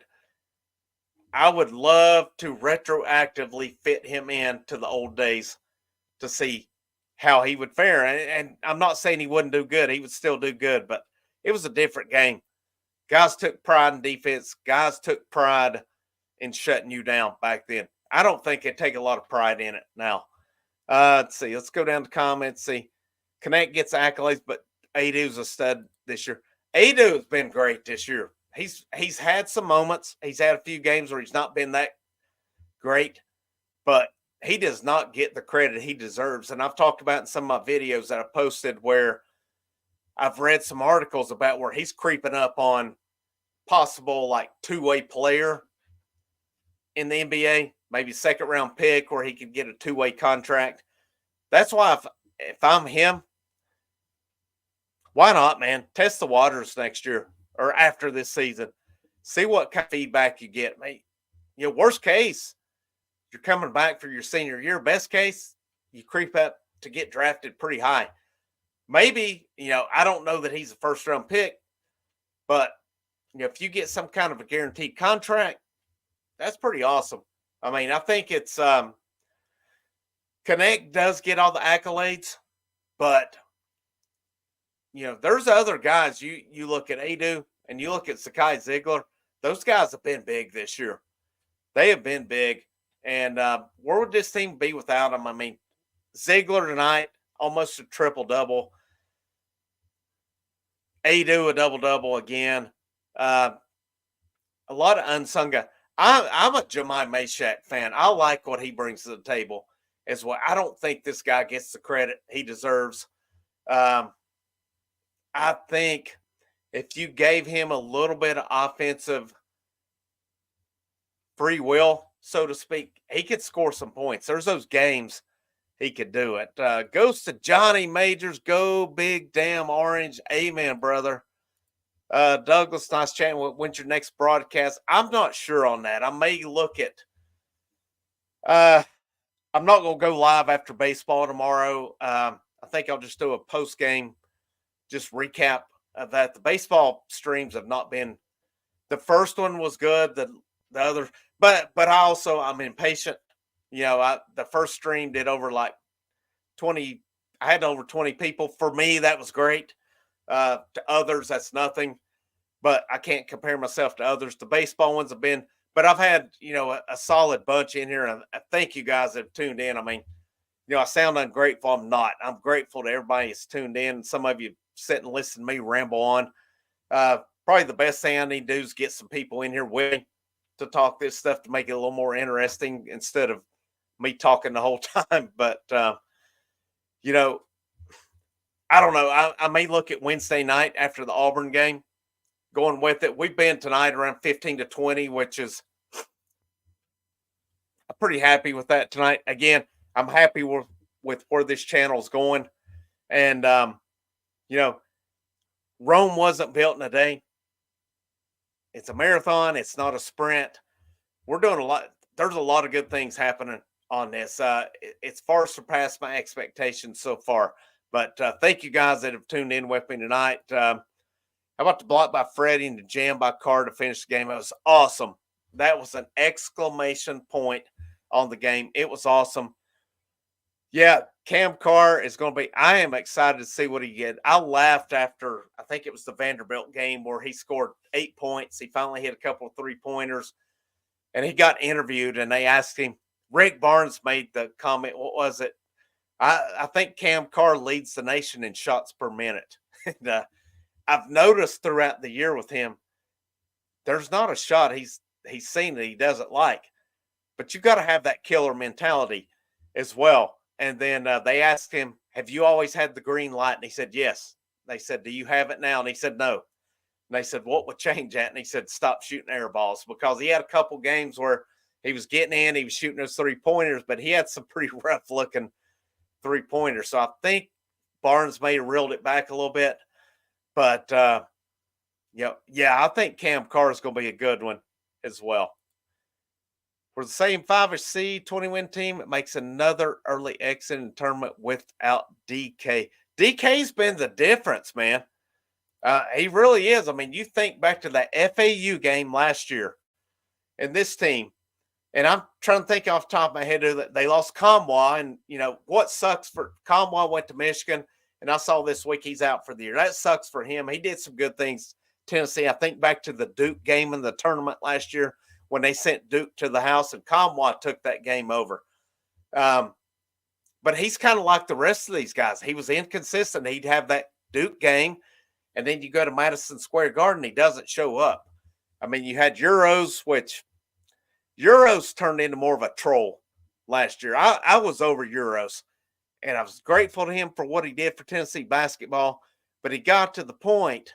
I would love to retroactively fit him into the old days to see how he would fare. And I'm not saying he wouldn't do good. He would still do good, but it was a different game. Guys took pride in defense. Guys took pride in shutting you down back then. I don't think they take a lot of pride in it now. Let's see. Let's go down to comments. See, Connect gets accolades, but Adu's a stud this year. Adu has been great this year. He's had some moments. He's had a few games where he's not been that great, but he does not get the credit he deserves. And I've talked about in some of my videos that I posted where I've read some articles about where he's creeping up on possible like two-way player in the NBA, maybe second round pick where he could get a two-way contract. That's why if I'm him, why not, man? Test the waters next year or after this season. See what kind of feedback you get. Worst case, you're coming back for your senior year. Best case, you creep up to get drafted pretty high. Maybe, I don't know that he's a first-round pick, but, if you get some kind of a guaranteed contract, that's pretty awesome. I mean, I think it's Connect does get all the accolades, but, there's other guys. You look at Adu and you look at Sakai Ziegler. those guys have been big this year. They have been big. And where would this team be without them? I mean, Ziegler tonight, almost a triple-double. Adu, a double-double again. A lot of unsung guys. I'm a Jemai Meshack fan. I like what he brings to the table as well. I don't think this guy gets the credit he deserves. I think if you gave him a little bit of offensive free will, so to speak, he could score some points. There's those games he could do it. Goes to Johnny Majors. Go big damn orange. Amen, brother. Douglas, nice chatting. When's your next broadcast? I'm not sure on that. I may look at I'm not going to go live after baseball tomorrow. I think I'll just do a post game, just recap of that. The baseball streams have not been. The first one was good. The other, but I'm impatient. You know, the first stream did over like 20. I had over 20 people. For me, that was great. To others, that's nothing. But I can't compare myself to others. The baseball ones have been. But I've had, a solid bunch in here. And I thank you guys that have tuned in. I mean, I sound ungrateful. I'm not. I'm grateful to everybody that's tuned in. Some of you sit and listen to me ramble on. Probably the best thing I need to do is get some people in here with me to talk this stuff to make it a little more interesting instead of me talking the whole time. But, I don't know. I may look at Wednesday night after the Auburn game. Going with it. We've been tonight around 15 to 20, which is I'm pretty happy with that tonight. Again, I'm happy with where this channel is going. And, Rome wasn't built in a day. It's a marathon. It's not a sprint. We're doing a lot. There's a lot of good things happening on this. It's far surpassed my expectations so far. But thank you guys that have tuned in with me tonight. How about the block by Freddie and the jam by Carr to finish the game? It was awesome. That was an exclamation point on the game. It was awesome. Yeah, Cam Carr is going to be – I am excited to see what he gets. I laughed after – I think it was the Vanderbilt game where he scored 8 points. He finally hit a couple of three-pointers, and he got interviewed, and they asked him – Rick Barnes made the comment, what was it? I think Cam Carr leads the nation in shots per minute. And, I've noticed throughout the year with him, there's not a shot he's seen that he doesn't like. But you got to have that killer mentality as well. And then they asked him, have you always had the green light? And he said, yes. They said, do you have it now? And he said, no. And they said, what would change that? And he said, stop shooting air balls, because he had a couple games where he was getting in, he was shooting those three-pointers, but he had some pretty rough-looking three-pointers. So I think Barnes may have reeled it back a little bit. But, I think Cam Carr is going to be a good one as well. For the same 5-ish seed, 20-win team, it makes another early exit in the tournament without DK. DK's been the difference, man. He really is. I mean, you think back to that FAU game last year and this team, and I'm trying to think off the top of my head that they lost Kamwa, and, what sucks for Kamwa went to Michigan. And I saw this week he's out for the year. That sucks for him. He did some good things. Tennessee, I think back to the Duke game in the tournament last year when they sent Duke to the house and Kamwa took that game over. But he's kind of like the rest of these guys. He was inconsistent. He'd have that Duke game, and then you go to Madison Square Garden, he doesn't show up. I mean, you had Euros, which Euros turned into more of a troll last year. I was over Euros. And I was grateful to him for what he did for Tennessee basketball. But he got to the point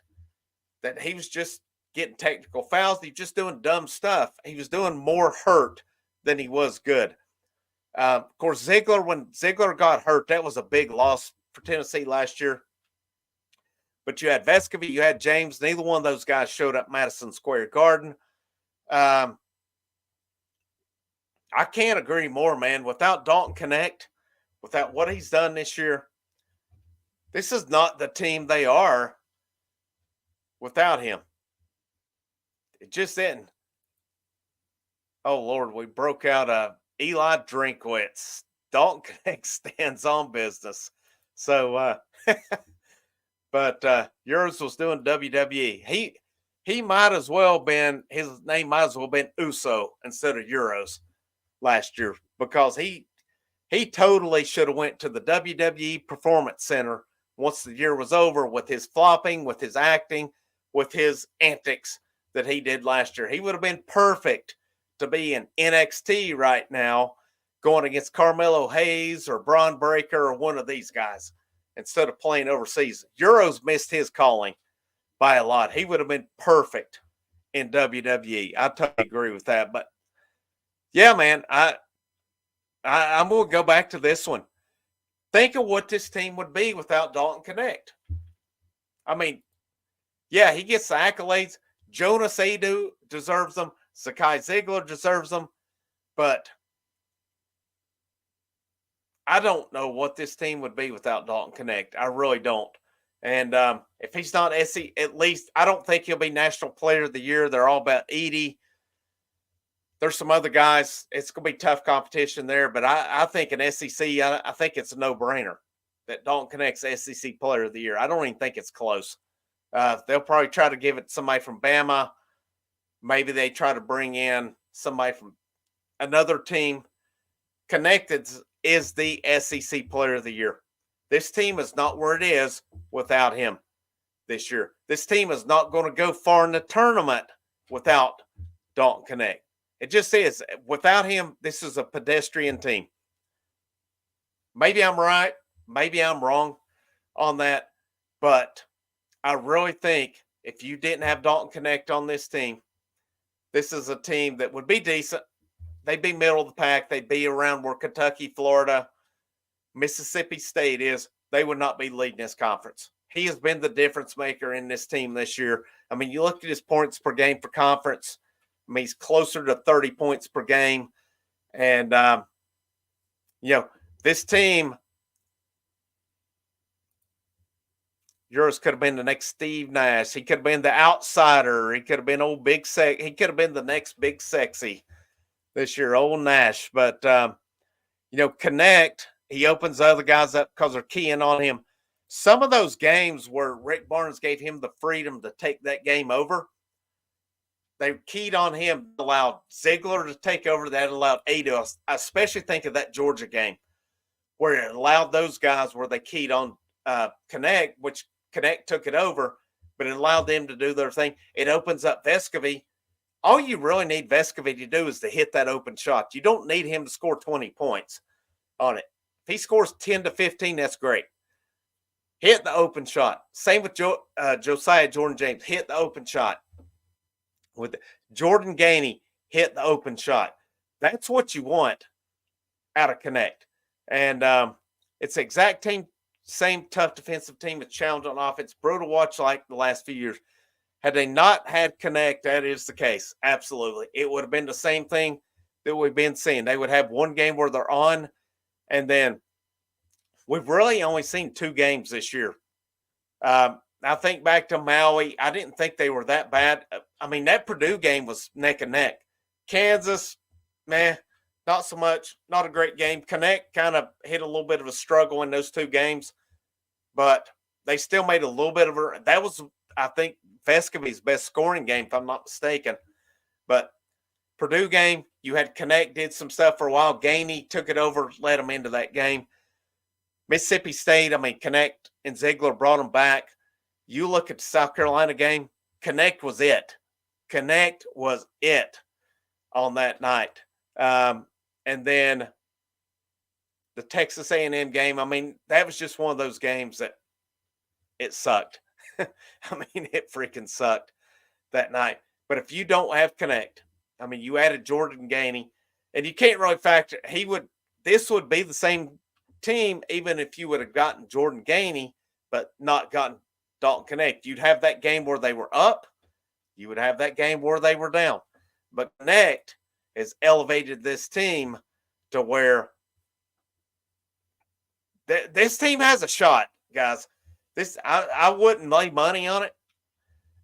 that he was just getting technical fouls. He was just doing dumb stuff. He was doing more hurt than he was good. Of course, when Ziegler got hurt, that was a big loss for Tennessee last year. But you had Vescovy, you had James. Neither one of those guys showed up Madison Square Garden. I can't agree more, man. Without Dalton Connect, without what he's done this year, this is not the team they are without him. It just isn't. Oh, Lord, we broke out Eli Drinkwitz. Dalton Connect stands on business. So, but yours was doing WWE. He he might as well been his name might as well been Uso instead of Euros last year because he totally should have went to the WWE Performance Center once the year was over with his flopping, with his acting, with his antics that he did last year. He would have been perfect to be in NXT right now, going against Carmelo Hayes or Braun Breaker or one of these guys instead of playing overseas. Euros missed his calling by a lot. He would have been perfect in WWE. I totally agree with that. But yeah, man, I'm going to go back to this one. Think of what this team would be without Dalton Connect. I mean, yeah, he gets the accolades. Jonas Adu deserves them. Sakai Ziegler deserves them. But I don't know what this team would be without Dalton Connect. I really don't. And if he's not SC, at least I don't think he'll be National Player of the Year. They're all about Edie. There's some other guys. It's going to be tough competition there, but I think an SEC, I think it's a no-brainer that Dalton Connect's SEC Player of the Year. I don't even think it's close. They'll probably try to give it to somebody from Bama. Maybe they try to bring in somebody from another team. Connected is the SEC Player of the Year. This team is not where it is without him this year. This team is not going to go far in the tournament without Dalton Connect. It just is. Without him, this is a pedestrian team. Maybe I'm right. Maybe I'm wrong on that. But I really think if you didn't have Dalton Connect on this team, this is a team that would be decent. They'd be middle of the pack. They'd be around where Kentucky, Florida, Mississippi State is. They would not be leading this conference. He has been the difference maker in this team this year. I mean, you look at his points per game for conference. I mean, he's closer to 30 points per game. And, this team, yours could have been the next Steve Nash. He could have been the outsider. He could have been old big sexy. He could have been the next big sexy this year, old Nash. But, Connect, he opens other guys up because they're keying on him. Some of those games where Rick Barnes gave him the freedom to take that game over, they keyed on him, allowed Ziegler to take over. That allowed Adu. I especially think of that Georgia game where it allowed those guys where they keyed on Connect, which Connect took it over, but it allowed them to do their thing. It opens up Vescovy. All you really need Vescovy to do is to hit that open shot. You don't need him to score 20 points on it. If he scores 10 to 15, that's great. Hit the open shot. Same with Josiah Jordan-James. Hit the open shot. With Jordan Gainey, hit the open shot. That's what you want out of Connect. And it's the exact same tough defensive team that's challenged on offense. Brutal to watch like the last few years. Had they not had Connect, that is the case. Absolutely. It would have been the same thing that we've been seeing. They would have one game where they're on, and then we've really only seen 2 games this year. I think back to Maui. I didn't think they were that bad. I mean, that Purdue game was neck and neck. Kansas, not so much. Not a great game. Connect kind of hit a little bit of a struggle in those 2 games, but they still made a little bit of a – that was, I think, Vescovy's best scoring game, if I'm not mistaken. But Purdue game, you had Connect did some stuff for a while. Gainey took it over, led them into that game. Mississippi State, Connect and Ziegler brought them back. You look at the South Carolina game, Connect was it. Connect was it on that night. And then the Texas A&M game, that was just one of those games that it sucked. It freaking sucked that night. But if you don't have Connect, you added Jordan Gainey, and you can't really factor this would be the same team even if you would have gotten Jordan Gainey, but not gotten Dalton Connect. You'd have that game where they were up. You would have that game where they were down. But Connect has elevated this team to where this team has a shot, guys. I wouldn't lay money on it.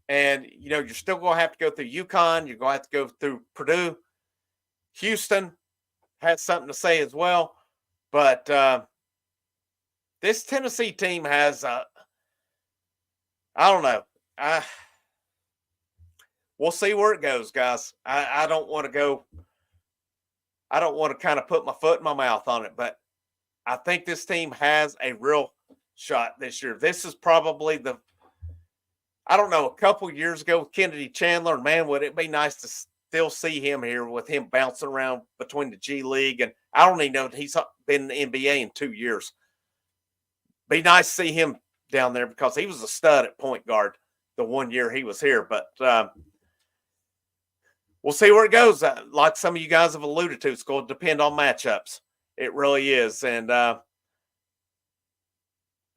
And, you're still going to have to go through UConn. You're going to have to go through Purdue. Houston has something to say as well. But this Tennessee team has, I don't know. we'll see where it goes, guys. I don't want to go. I don't want to kind of put my foot in my mouth on it, but I think this team has a real shot this year. This is probably I don't know, a couple years ago with Kennedy Chandler, man, would it be nice to still see him here with him bouncing around between the G League? And I don't even know that he's been in the NBA in 2 years. Be nice to see him down there because he was a stud at point guard the 1 year he was here. But we'll see where it goes. Like some of you guys have alluded to, it's going to depend on matchups. It really is. And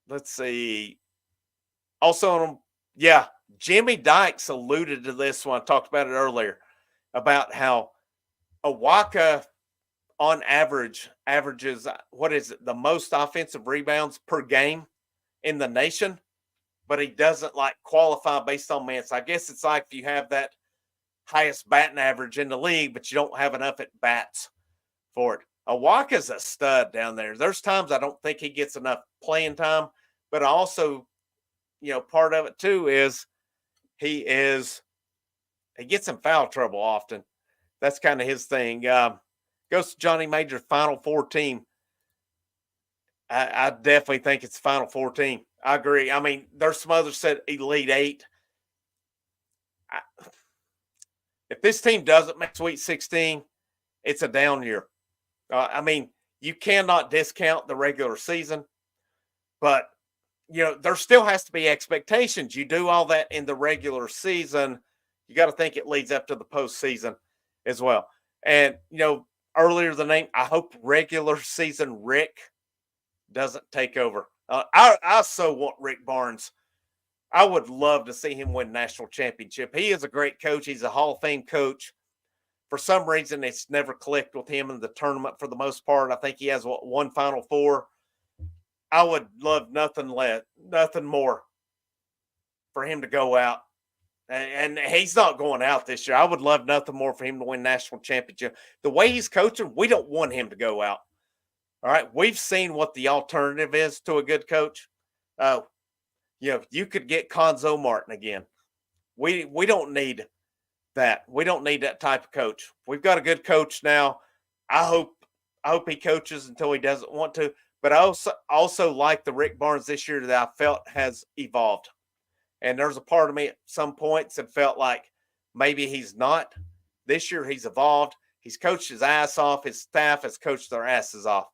let's see. Also, yeah, Jimmy Dykes alluded to this when I talked about it earlier about how Awaka on average averages, what is it, the most offensive rebounds per game in the nation, but he doesn't like qualify based on minutes. I guess it's like if you have that highest batting average in the league, but you don't have enough at bats for it. Awaka's a stud down there. There's times I don't think he gets enough playing time, but also, part of it too is he gets in foul trouble often. That's kind of his thing. Goes to Johnny Major's Final Four team. I definitely think it's Final Four team. I agree. I mean, there's some others said Elite Eight. If this team doesn't make Sweet 16, it's a down year. I mean, you cannot discount the regular season, but there still has to be expectations. You do all that in the regular season, you got to think it leads up to the postseason as well. And earlier the name, I hope regular season Rick doesn't take over. I so want Rick Barnes. I would love to see him win national championship. He is a great coach. He's a Hall of Fame coach. For some reason, it's never clicked with him in the tournament for the most part. I think he has one Final Four. I would love nothing more for him to go out. And he's not going out this year. I would love nothing more for him to win national championship. The way he's coaching, we don't want him to go out. All right. We've seen what the alternative is to a good coach. You could get Conzo Martin again. We don't need that. We don't need that type of coach. We've got a good coach now. I hope he coaches until he doesn't want to. But I also like the Rick Barnes this year that I felt has evolved. And there's a part of me at some points that felt like maybe he's not. This year he's evolved. He's coached his ass off. His staff has coached their asses off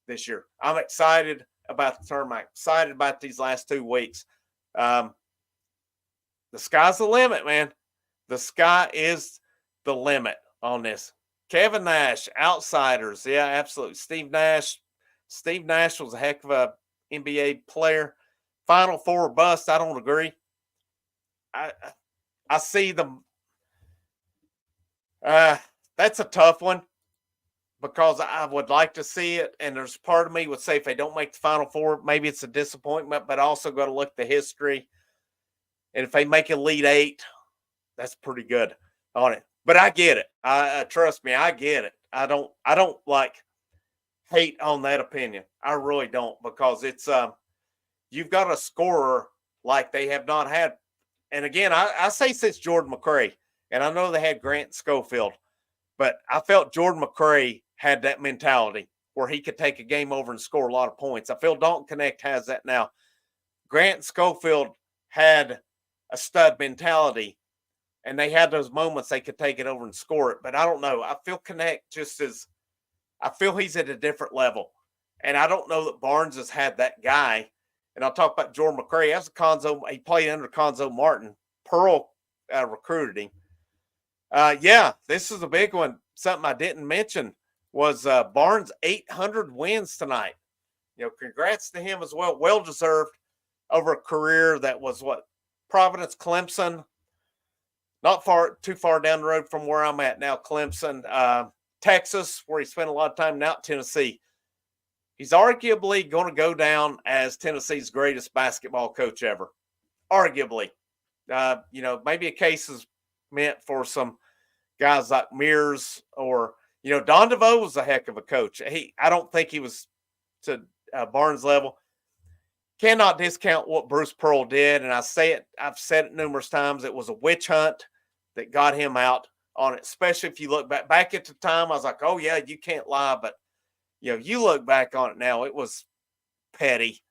this year. I'm excited about the tournament. I'm excited about these last 2 weeks. The sky's the limit, man. The sky is the limit on this. Kevin Nash, outsiders. Yeah, absolutely. Steve Nash was a heck of a NBA player. Final Four bust. I don't agree. I see them. That's a tough one because I would like to see it. And there's part of me would say if they don't make the Final Four, maybe it's a disappointment, but I also got to look at the history. And if they make Elite Eight, that's pretty good on it. But I get it. Trust me, I get it. I don't like hate on that opinion. I really don't, because it's you've got a scorer like they have not had. And again, I say since Jordan McRae, and I know they had Grant Schofield, but I felt Jordan McRae had that mentality where he could take a game over and score a lot of points. I feel Dalton Connect has that now. Grant Schofield had a stud mentality, and they had those moments they could take it over and score it. But I don't know. I feel Connect I feel he's at a different level. And I don't know that Barnes has had that guy. And I'll talk about Jordan McRae. He played under Conzo Martin. Pearl recruited him. This is a big one. Something I didn't mention was Barnes' 800 wins tonight. Congrats to him as well. Well-deserved over a career that was Providence, Clemson. Not too far down the road from where I'm at now. Clemson, Texas, where he spent a lot of time, now at Tennessee. He's arguably going to go down as Tennessee's greatest basketball coach ever. Arguably. Maybe a case is meant for some guys like Mears or, Don DeVoe was a heck of a coach. I don't think he was to Barnes' level. Cannot discount what Bruce Pearl did. And I've said it numerous times. It was a witch hunt that got him out on it, especially if you look back at the time. I was like, oh, yeah, you can't lie. But, you look back on it now, it was petty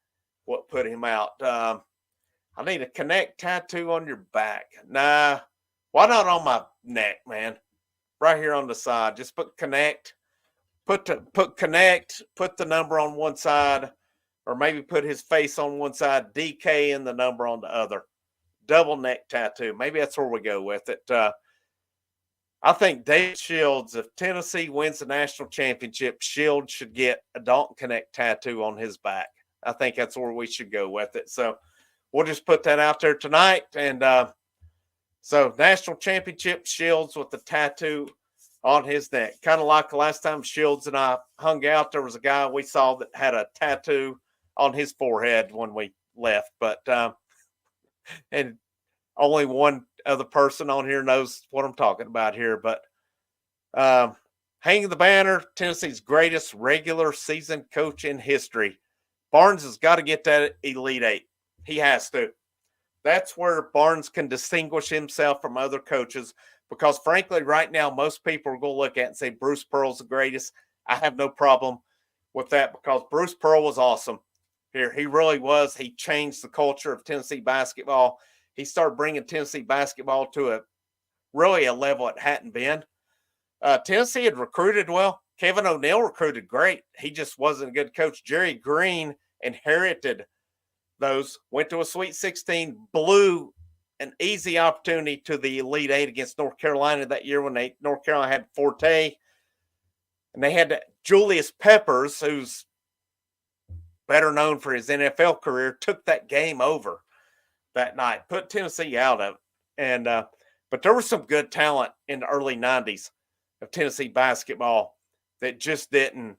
what put him out. I need a Connect tattoo on your back. Nah, why not on my neck, man? Right here on the side. Just put Connect. Put Connect. Put the number on one side, or maybe put his face on one side, DK and the number on the other. Double neck tattoo. Maybe that's where we go with it. I think Dave Shields, if Tennessee wins the national championship, Shields should get a Dalton Connect tattoo on his back. I think that's where we should go with it. So we'll just put that out there tonight. And so national championship, Shields with the tattoo on his neck. Kind of like the last time Shields and I hung out, there was a guy we saw that had a tattoo on his forehead when we left. But and only one other person on here knows what I'm talking about here. But hanging the banner, Tennessee's greatest regular season coach in history. Barnes has got to get that Elite Eight. He has to. That's where Barnes can distinguish himself from other coaches, because frankly, right now, most people are going to look at it and say Bruce Pearl's the greatest. I have no problem with that, because Bruce Pearl was awesome here. He really was. He changed the culture of Tennessee basketball. He started bringing Tennessee basketball to a level it hadn't been. Tennessee had recruited well. Kevin O'Neill recruited great. He just wasn't a good coach. Jerry Green inherited those, went to a Sweet 16, blew an easy opportunity to the Elite Eight against North Carolina that year when North Carolina had Forte. And they had Julius Peppers, who's better known for his NFL career, took that game over that night, put Tennessee out of it. And but there was some good talent in the early 90s of Tennessee basketball that just didn't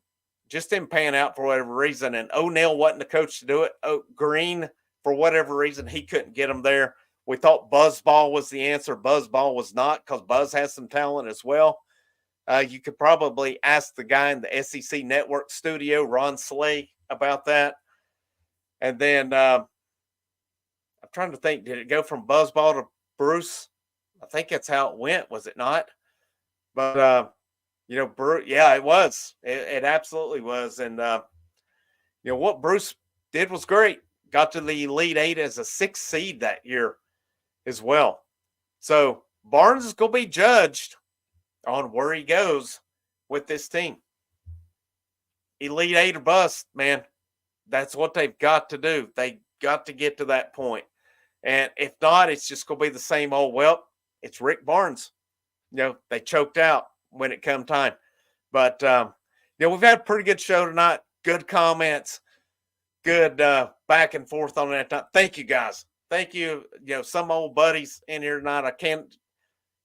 pan out for whatever reason. And O'Neill wasn't the coach to do it. Green, for whatever reason, he couldn't get them there. We thought Buzzball was the answer. Buzzball was not, because Buzz has some talent as well. You could probably ask the guy in the SEC Network studio, Ron Slay, about that. And then I'm trying to think, did it go from Buzzball to Bruce? I think that's how it went, was it not? But, Bruce, yeah, it was. It absolutely was. And, what Bruce did was great. Got to the Elite Eight as a 6th seed that year as well. So Barnes is going to be judged on where he goes with this team. Elite Eight or bust, man. That's what they've got to do. They got to get to that point. And if not, it's just going to be the same old, well, it's Rick Barnes. They choked out when it come time. But, we've had a pretty good show tonight. Good comments. Good back and forth on that. Thank you, guys. Thank you. Some old buddies in here tonight. I can't,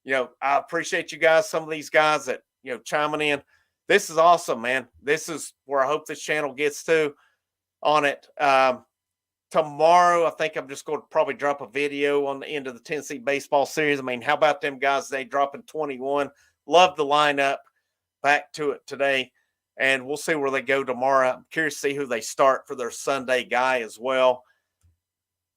I appreciate you guys. Some of these guys that, chiming in. This is awesome, man. This is where I hope this channel gets to on it. Tomorrow, I think I'm just going to probably drop a video on the end of the Tennessee baseball series. I mean, how about them guys? They dropping 21. Love the lineup. Back to it today. And we'll see where they go tomorrow. I'm curious to see who they start for their Sunday guy as well.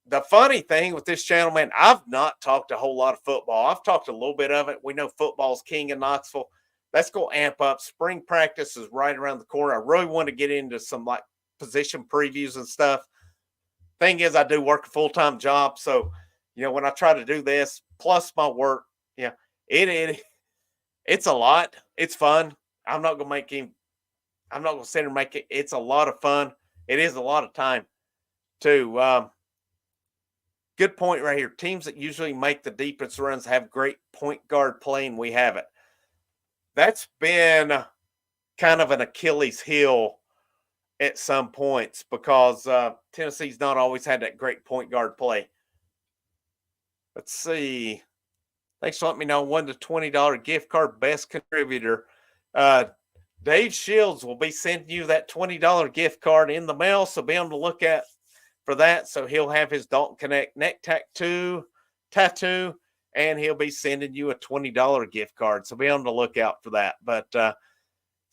The funny thing with this channel, man, I've not talked a whole lot of football. I've talked a little bit of it. We know football's king in Knoxville. Let's go amp up. Spring practice is right around the corner. I really want to get into some position previews and stuff. Thing is, I do work a full-time job. So, when I try to do this, plus my work, it's a lot. It's fun. I'm not going to sit and make it. It's a lot of fun. It is a lot of time too. Good point right here. Teams that usually make the deepest runs have great point guard play, and we have it. That's been kind of an Achilles heel at some points, because Tennessee's not always had that great point guard play. Let's see. Thanks for letting me know. $1 to $20 gift card, best contributor. Dave Shields will be sending you that $20 gift card in the mail, so be on the lookout for that. So he'll have his Dalton Connect neck tattoo, and he'll be sending you a $20 gift card. So be on the lookout for that. But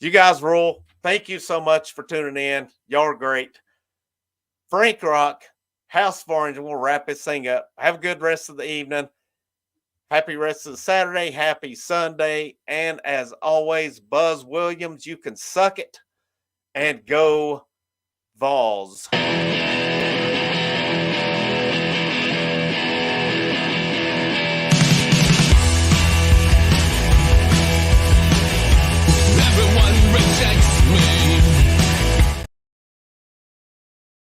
you guys rule. Thank you so much for tuning in. Y'all are great. Frank Rock, House of Orange, and we'll wrap this thing up. Have a good rest of the evening. Happy rest of the Saturday. Happy Sunday. And as always, Buzz Williams, you can suck it and go Vols.